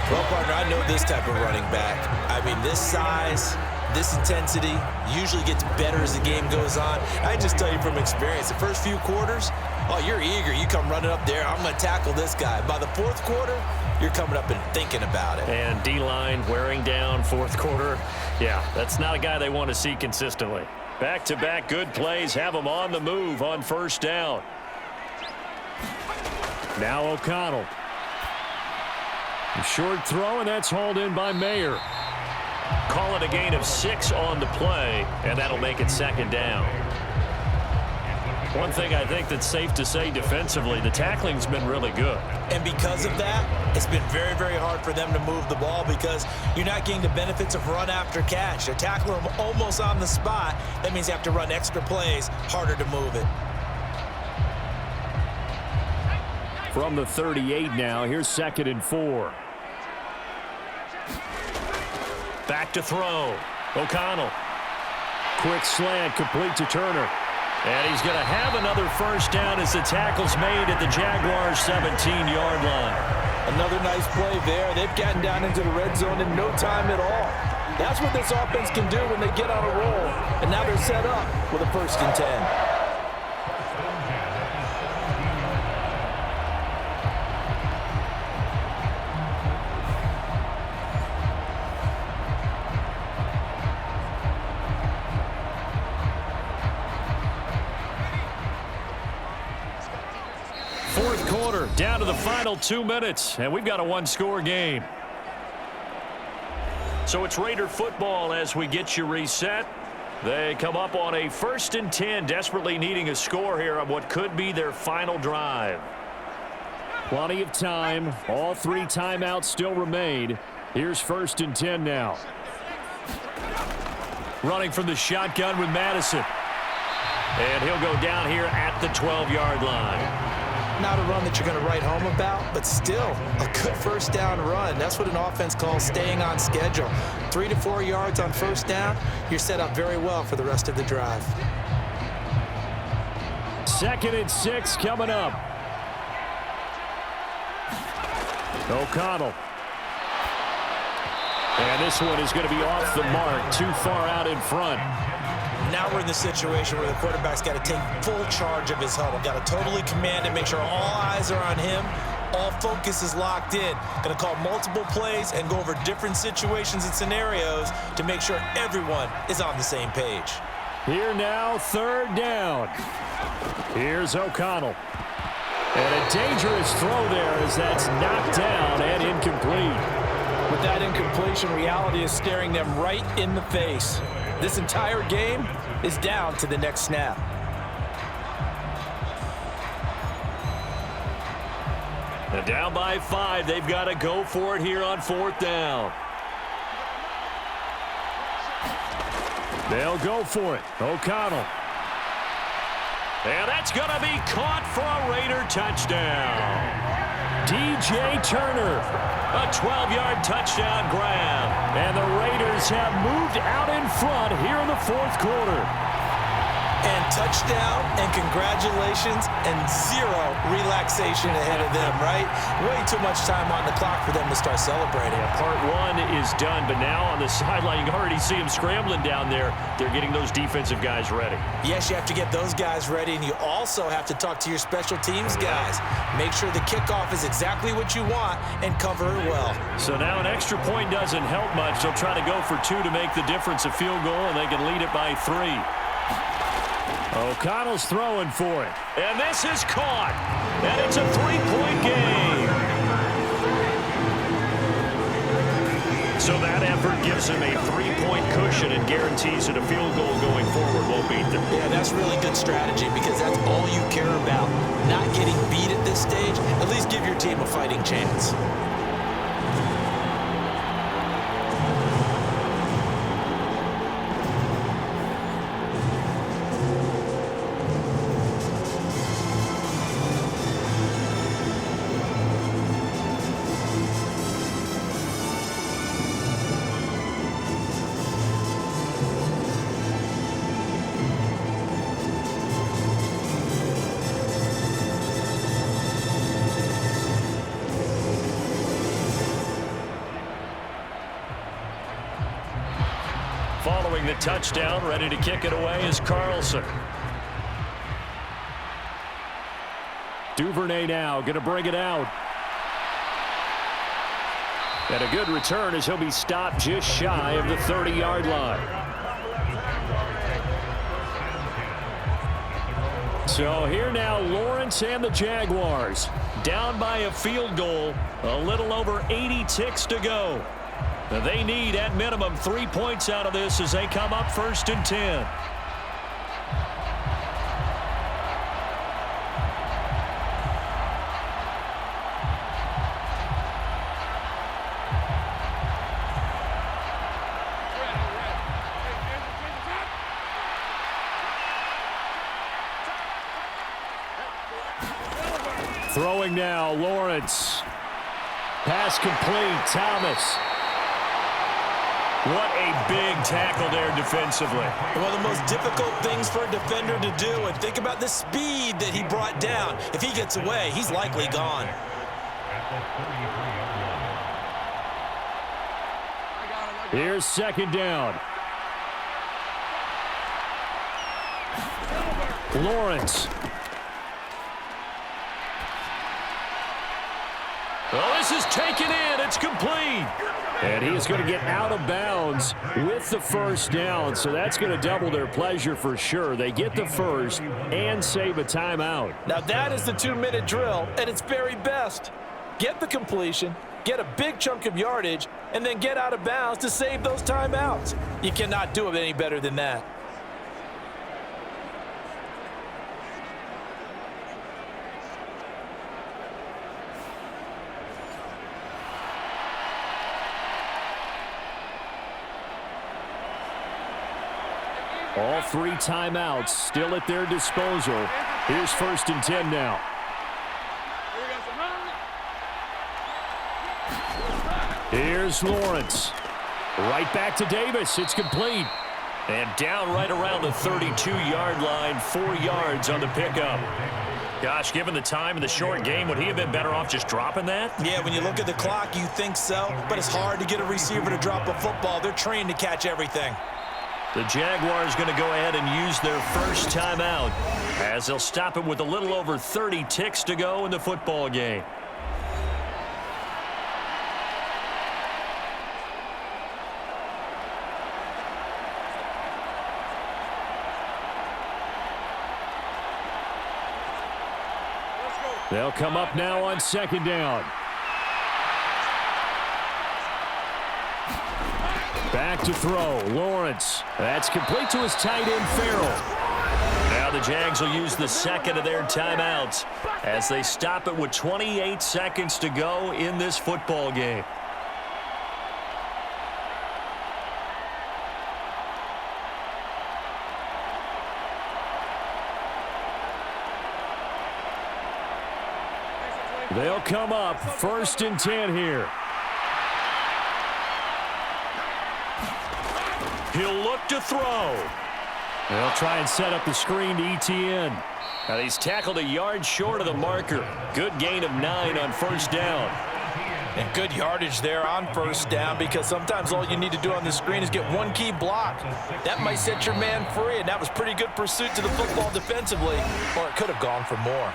Well, partner, I know this type of running back. I mean, this size, this intensity usually gets better as the game goes on. I just tell you from experience, the first few quarters, oh, you're eager. You come running up there. I'm going to tackle this guy. By the 4th quarter, you're coming up and thinking about it. And D-line wearing down 4th quarter. Yeah, that's not a guy they want to see consistently. Back-to-back good plays have them on the move on first down. Now O'Connell. A short throw, and that's hauled in by Mayer. Call it a gain of 6 on the play, and that'll make it 2nd down. One thing I think that's safe to say defensively, the tackling's been really good. And because of that, it's been very, very hard for them to move the ball because you're not getting the benefits of run after catch. They're tackling them almost on the spot. That means you have to run extra plays, harder to move it. From the 38 now, here's 2nd and 4. Back to throw. O'Connell. Quick slant, complete to Turner. And he's going to have another first down as the tackle's made at the Jaguars' 17-yard line. Another nice play there. They've gotten down into the red zone in no time at all. That's what this offense can do when they get on a roll. And now they're set up with a 1st and 10. Down to the final 2 minutes, and we've got a one-score game. So it's Raider football as we get you reset. They come up on a 1st and 10, desperately needing a score here on what could be their final drive. Plenty of time. All 3 timeouts still remain. Here's 1st and 10 now. Running from the shotgun with Madison. And he'll go down here at the 12-yard line. Not a run that you're going to write home about, but still a good first down run. That's what an offense calls staying on schedule. 3 to 4 yards on first down, you're set up very well for the rest of the drive. 2nd and 6 coming up. O'Connell. And this one is going to be off the mark, too far out in front. Now we're in the situation where the quarterback's got to take full charge of his huddle. Got to totally command it, make sure all eyes are on him. All focus is locked in. Going to call multiple plays and go over different situations and scenarios to make sure everyone is on the same page. Here now, 3rd down. Here's O'Connell. And a dangerous throw there as that's knocked down and incomplete. With that incompletion, reality is staring them right in the face. This entire game is down to the next snap. And down by 5. They've got to go for it here on 4th down. They'll go for it. O'Connell. And that's going to be caught for a Raider touchdown. DJ Turner, a 12-yard touchdown grab. And the Raiders have moved out in front here in the 4th quarter. And touchdown and congratulations and 0 relaxation ahead of them, right? Way too much time on the clock for them to start celebrating. Yeah, part 1 is done, but now on the sideline, you can already see them scrambling down there. They're getting those defensive guys ready. Yes, you have to get those guys ready, and you also have to talk to your special teams guys. Make sure the kickoff is exactly what you want and cover it well. So now an extra point doesn't help much. They'll try to go for 2 to make the difference a field goal, and they can lead it by 3. O'Connell's throwing for it. And this is caught. And it's a 3-point game. So that effort gives him a 3-point cushion and guarantees that a field goal going forward won't beat them. Yeah, that's really good strategy because that's all you care about. Not getting beat at this stage. At least give your team a fighting chance. Following the touchdown, ready to kick it away is Carlson. Duvernay now going to bring it out. And a good return as he'll be stopped just shy of the 30-yard line. So here now, Lawrence and the Jaguars down by a field goal. A little over 80 ticks to go. They need, at minimum, 3 points out of this as they come up 1st and 10. Throwing now, Lawrence. Pass complete, Thomas. What a big tackle there defensively. One of the most difficult things for a defender to do, and think about the speed that he brought down. If he gets away, he's likely gone. Here's 2nd down. Lawrence. Well, this This is taken in. It's complete. And he is going to get out of bounds with the first down, so that's going to double their pleasure for sure. They get the first and save a timeout. Now that is the 2-minute drill at its very best. Get the completion, get a big chunk of yardage, and then get out of bounds to save those timeouts. You cannot do it any better than that. All 3 timeouts still at their disposal. Here's 1st and 10 now. Here's Lawrence. Right back to Davis. It's complete. And down right around the 32-yard line, 4 yards on the pickup. Gosh, given the time and the short game, would he have been better off just dropping that? Yeah, when you look at the clock, you think so. But it's hard to get a receiver to drop a football. They're trained to catch everything. The Jaguars going to go ahead and use their first timeout as they'll stop it with a little over 30 ticks to go in the football game. They'll come up now on 2nd down. Back to throw, Lawrence. That's complete to his tight end, Farrell. Now the Jags will use the second of their timeouts as they stop it with 28 seconds to go in this football game. They'll come up 1st and 10 here. He'll look to throw. They'll try and set up the screen to ETN. Now he's tackled a yard short of the marker. Good gain of 9 on 1st down. And good yardage there on 1st down because sometimes all you need to do on the screen is get one key block. That might set your man free, and that was pretty good pursuit to the football defensively, or it could have gone for more.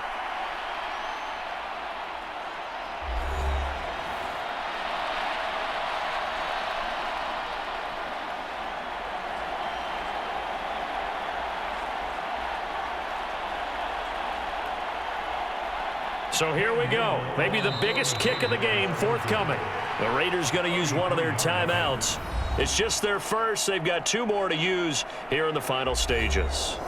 So here we go. Maybe the biggest kick of the game forthcoming. The Raiders going to use one of their timeouts. It's just their first. They've got 2 more to use here in the final stages.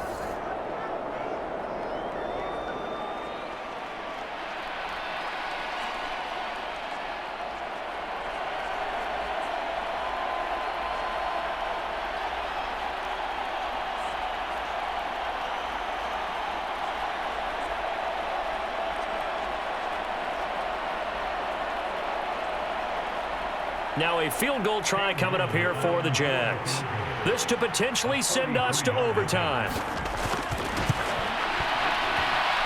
Now a field goal try coming up here for the Jags. This to potentially send us to overtime.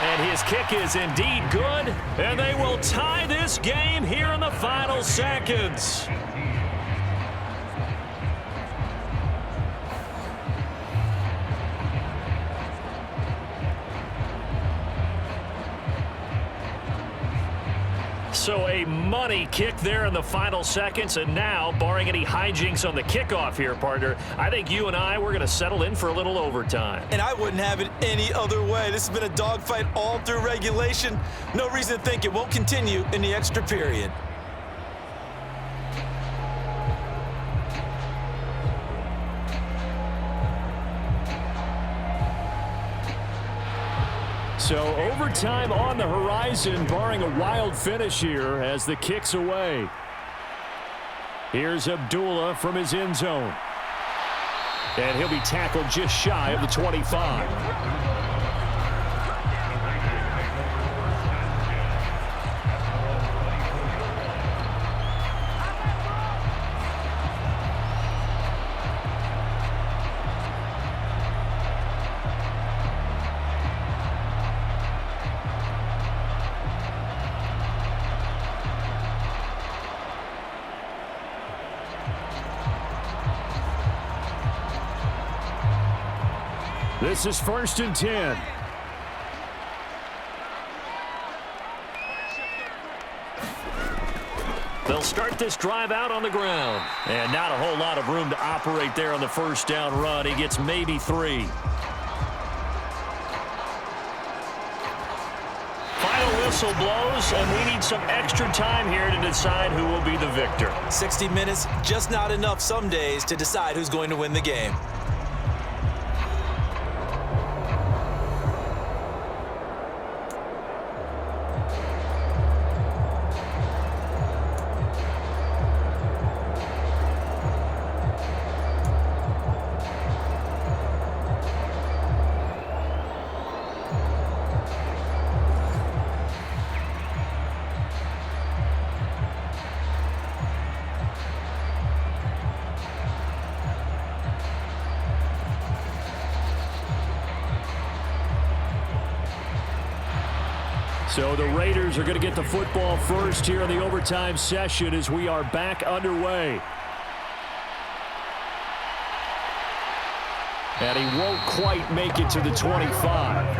And his kick is indeed good, and they will tie this game here in the final seconds. So a money kick there in the final seconds, and now, barring any hijinks on the kickoff here, partner, I think you and I, we're going to settle in for a little overtime. And I wouldn't have it any other way. This has been a dogfight all through regulation. No reason to think it won't continue in the extra period. So overtime on the horizon, barring a wild finish here as the kick's away. Here's Abdullah from his end zone. And he'll be tackled just shy of the 25. This is 1st and 10. They'll start this drive out on the ground. And not a whole lot of room to operate there on the first down run. He gets maybe 3. Final whistle blows, and we need some extra time here to decide who will be the victor. 60 minutes, just not enough some days to decide who's going to win the game. So the Raiders are going to get the football first here in the overtime session as we are back underway. And he won't quite make it to the 25.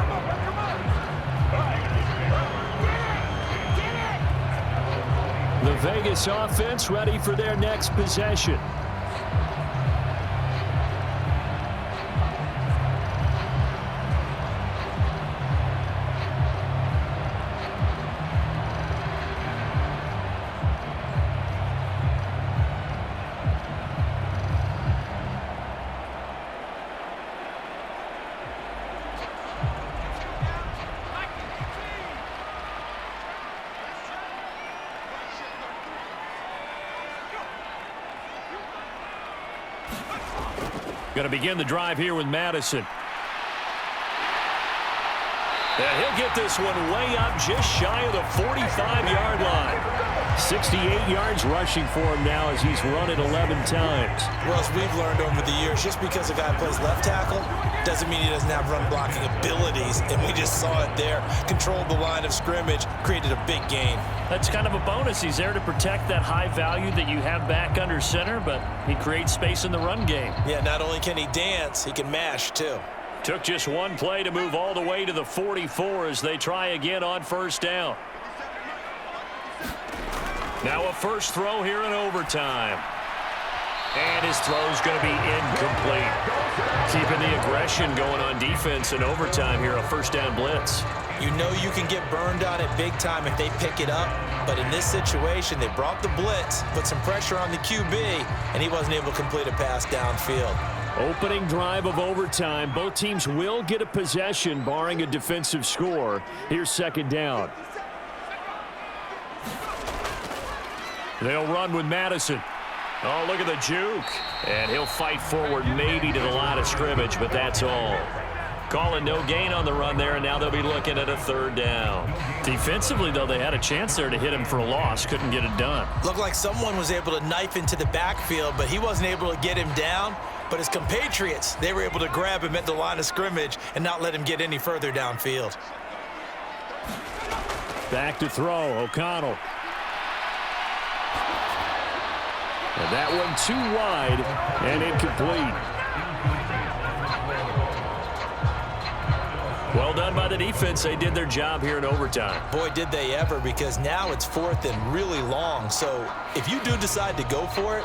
The Vegas offense ready for their next possession. Going to begin the drive here with Madison. And he'll get this one way up just shy of the 45-yard line. 68 yards rushing for him now as he's run it 11 times. Well, as we've learned over the years, just because a guy plays left tackle doesn't mean he doesn't have run blocking abilities. And we just saw it there. Controlled the line of scrimmage, created a big gain. That's kind of a bonus. He's there to protect that high value that you have back under center, but he creates space in the run game. Yeah, not only can he dance, he can mash too. Took just one play to move all the way to the 44 as they try again on first down. Now a first throw here in overtime. And his throw's going to be incomplete. Keeping the aggression going on defense in overtime here, a first down blitz. You know you can get burned on it big time if they pick it up, but in this situation, they brought the blitz, put some pressure on the QB, and he wasn't able to complete a pass downfield. Opening drive of overtime. Both teams will get a possession, barring a defensive score. Here's second down. They'll run with Madison. Oh, look at the juke. And he'll fight forward maybe to the line of scrimmage, but that's all. Calling no gain on the run there, and now they'll be looking at a third down. Defensively, though, they had a chance there to hit him for a loss. Couldn't get it done. Looked like someone was able to knife into the backfield, but he wasn't able to get him down. But his compatriots, they were able to grab him at the line of scrimmage and not let him get any further downfield. Back to throw, O'Connell. And that one too wide and incomplete. Well done by the defense. They did their job here in overtime. Boy, did they ever, because now it's fourth and really long. So if you do decide to go for it,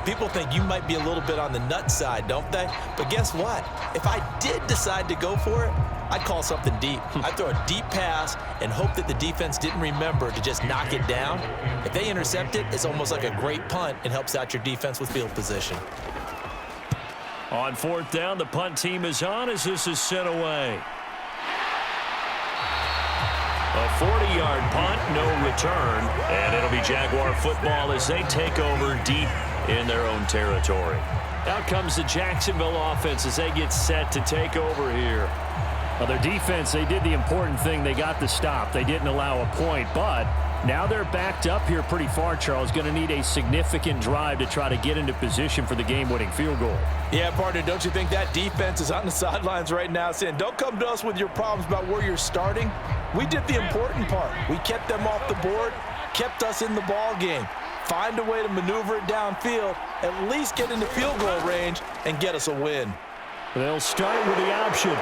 people think you might be a little bit on the nut side, don't they? But guess what? If I did decide to go for it, I'd call something deep. I'd throw a deep pass and hope that the defense didn't remember to just knock it down. If they intercept it, it's almost like a great punt and helps out your defense with field position. On fourth down, the punt team is on as this is sent away. A 40-yard punt, no return, and it'll be Jaguar football as they take over deep in their own territory. Out comes the Jacksonville offense as they get set to take over here. Well, their defense, they did the important thing. They got the stop. They didn't allow a point, but now they're backed up here pretty far, Charles. Going to need a significant drive to try to get into position for the game-winning field goal. Yeah, partner, don't you think that defense is on the sidelines right now saying, don't come to us with your problems about where you're starting. We did the important part. We kept them off the board, kept us in the ball game. Find a way to maneuver it downfield, at least get into field goal range, and get us a win. They'll start with the option.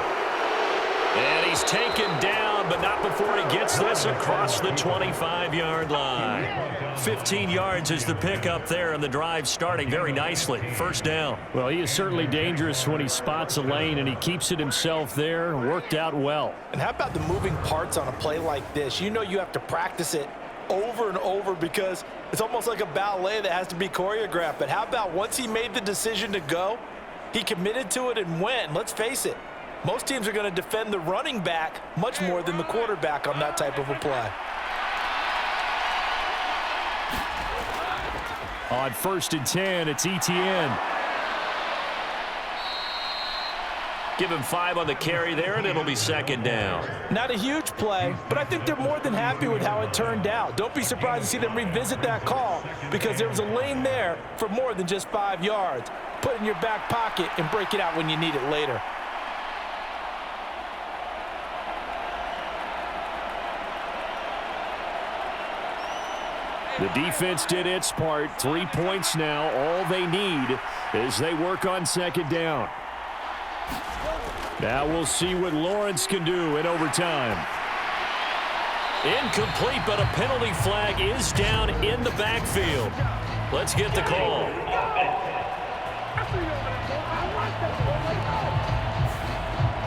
And he's taken down down, but not before he gets this across the 25-yard line. 15 yards is the pickup there, and the drive starting very nicely. First down. Well, he is certainly dangerous when he spots a lane, and he keeps it himself there. Worked out well. And how about the moving parts on a play like this? You know you have to practice it over and over because it's almost like a ballet that has to be choreographed. But how about once he made the decision to go, he committed to it and went. Let's face it, most teams are going to defend the running back much more than the quarterback on that type of a play. On 1st and 10, it's Etienne. Give him 5 on the carry there, and it'll be second down. Not a huge play, but I think they're more than happy with how it turned out. Don't be surprised to see them revisit that call because there was a lane there for more than just 5 yards. Put it in your back pocket and break it out when you need it later. The defense did its part. 3 points now. All they need as they work on second down. Now we'll see what Lawrence can do in overtime. Incomplete, but a penalty flag is down in the backfield. Let's get the call.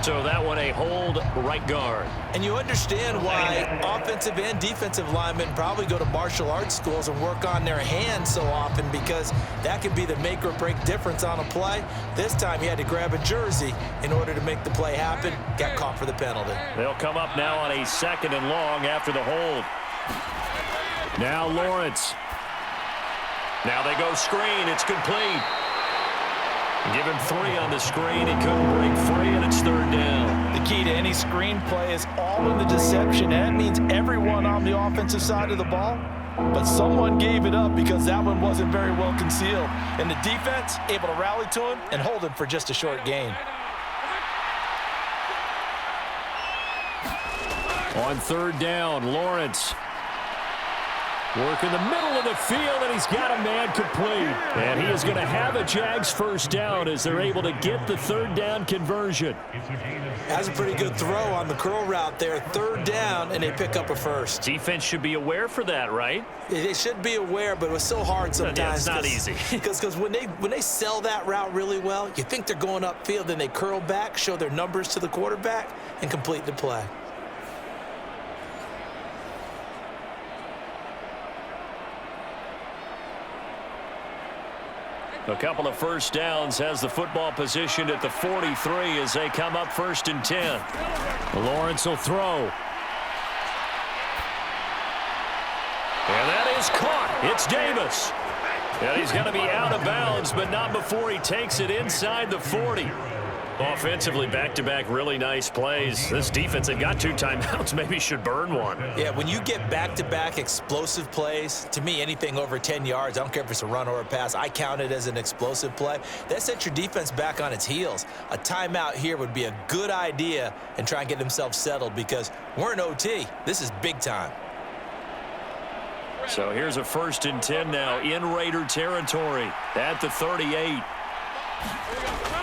So that one a hold right guard. And you understand why offensive and defensive linemen probably go to martial arts schools and work on their hands so often because that could be the make or break difference on a play. This time he had to grab a jersey in order to make the play happen. Got caught for the penalty. They'll come up now on a 2nd and long after the hold. Now Lawrence. Now they go screen. It's complete. Give him 3 on the screen. He couldn't break free, and it's 3rd down. The key to any screen play is all in the deception. And that means everyone on the offensive side of the ball. But someone gave it up because that one wasn't very well concealed. And the defense able to rally to him and hold him for just a short gain. On 3rd down, Lawrence. Work in the middle of the field, and he's got a man complete. And he is going to have a Jags first down as they're able to get the 3rd down conversion. That's a pretty good throw on the curl route there. 3rd down, and they pick up a first. Defense should be aware for that, right? They should be aware, but it was so hard sometimes. Yeah, it's not easy. Because when they sell that route really well, you think they're going upfield, then they curl back, show their numbers to the quarterback, and complete the play. A couple of first downs has the football positioned at the 43 as they come up 1st and 10. Lawrence will throw. And that is caught. It's Davis. And he's going to be out of bounds, but not before he takes it inside the 40. Offensively, back-to-back really nice plays. This defense had got 2 timeouts. Maybe should burn one. Yeah, when you get back-to-back explosive plays, to me, anything over 10 yards, I don't care if it's a run or a pass, I count it as an explosive play. That sets your defense back on its heels. A timeout here would be a good idea and try and get themselves settled because we're in OT. This is big time. So here's a 1st and 10 now in Raider territory at the 38.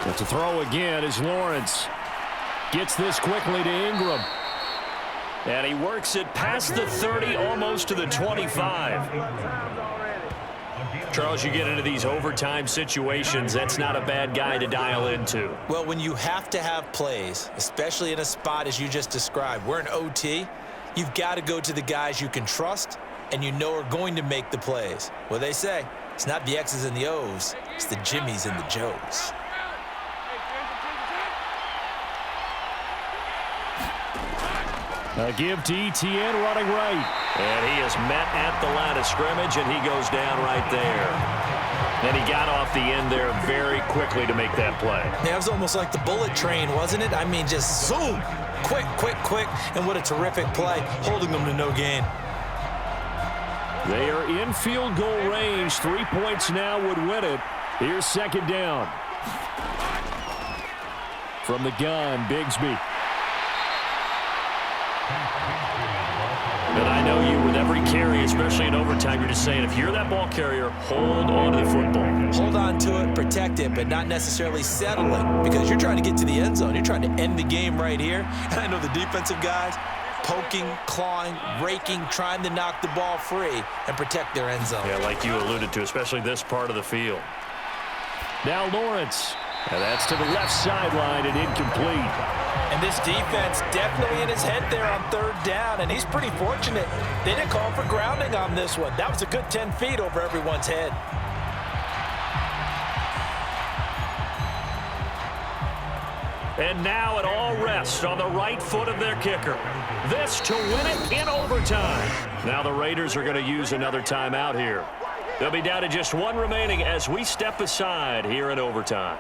But to throw again is Lawrence. Gets this quickly to Ingram. And he works it past the 30, almost to the 25. Charles, you get into these overtime situations, that's not a bad guy to dial into. Well, when you have to have plays, especially in a spot as you just described, we're in OT, you've got to go to the guys you can trust and you know are going to make the plays. Well, they say, it's not the X's and the O's, it's the Jimmys and the Joes. A give to Etienne running right. And he is met at the line of scrimmage, and he goes down right there. And he got off the end there very quickly to make that play. Yeah, it was almost like the bullet train, wasn't it? I mean, just zoom, quick, quick, quick, and what a terrific play, holding them to no gain. They are in field goal range. 3 points now would win it. Here's 2nd down. From the gun, Bigsby. And I know you, with every carry, especially in overtime, you're just saying, if you're that ball carrier, hold on to the football. Hold on to it, protect it, but not necessarily settling because you're trying to get to the end zone. You're trying to end the game right here. And I know the defensive guys, poking, clawing, raking, trying to knock the ball free and protect their end zone. Yeah, like you alluded to, especially this part of the field. Now Lawrence. And that's to the left sideline and incomplete. And this defense definitely in his head there on third down, and he's pretty fortunate. They didn't call for grounding on this one. That was a good 10 feet over everyone's head. And now it all rests on the right foot of their kicker. This to win it in overtime. Now the Raiders are going to use another timeout here. They'll be down to just one remaining as we step aside here in overtime.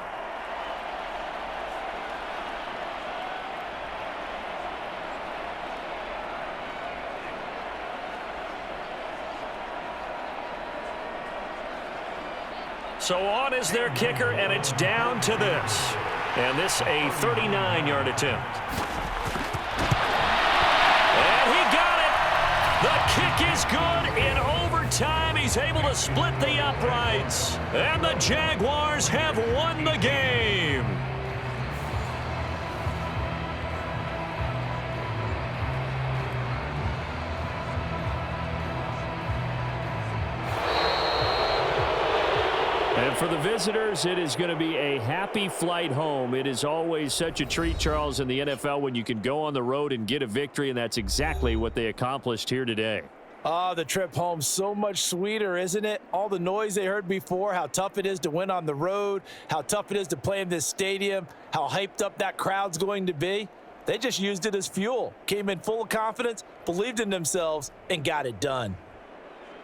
So on is their kicker, and it's down to this. And this a 39-yard attempt. And he got it. The kick is good in overtime. He's able to split the uprights. And the Jaguars have won the game. And for the visitors, it is going to be a happy flight home. It is always such a treat, Charles, in the NFL when you can go on the road and get a victory, and that's exactly what they accomplished here today. Oh, the trip home so much sweeter, isn't it? All the noise they heard before, how tough it is to win on the road, how tough it is to play in this stadium, how hyped up that crowd's going to be. They just used it as fuel, came in full of confidence, believed in themselves, and got it done.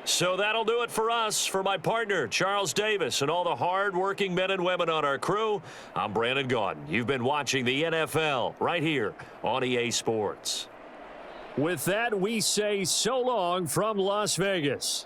So that'll do it for us. For my partner, Charles Davis, and all the hard-working men and women on our crew, I'm Brandon Gaudin. You've been watching the NFL right here on EA Sports. With that, we say so long from Las Vegas.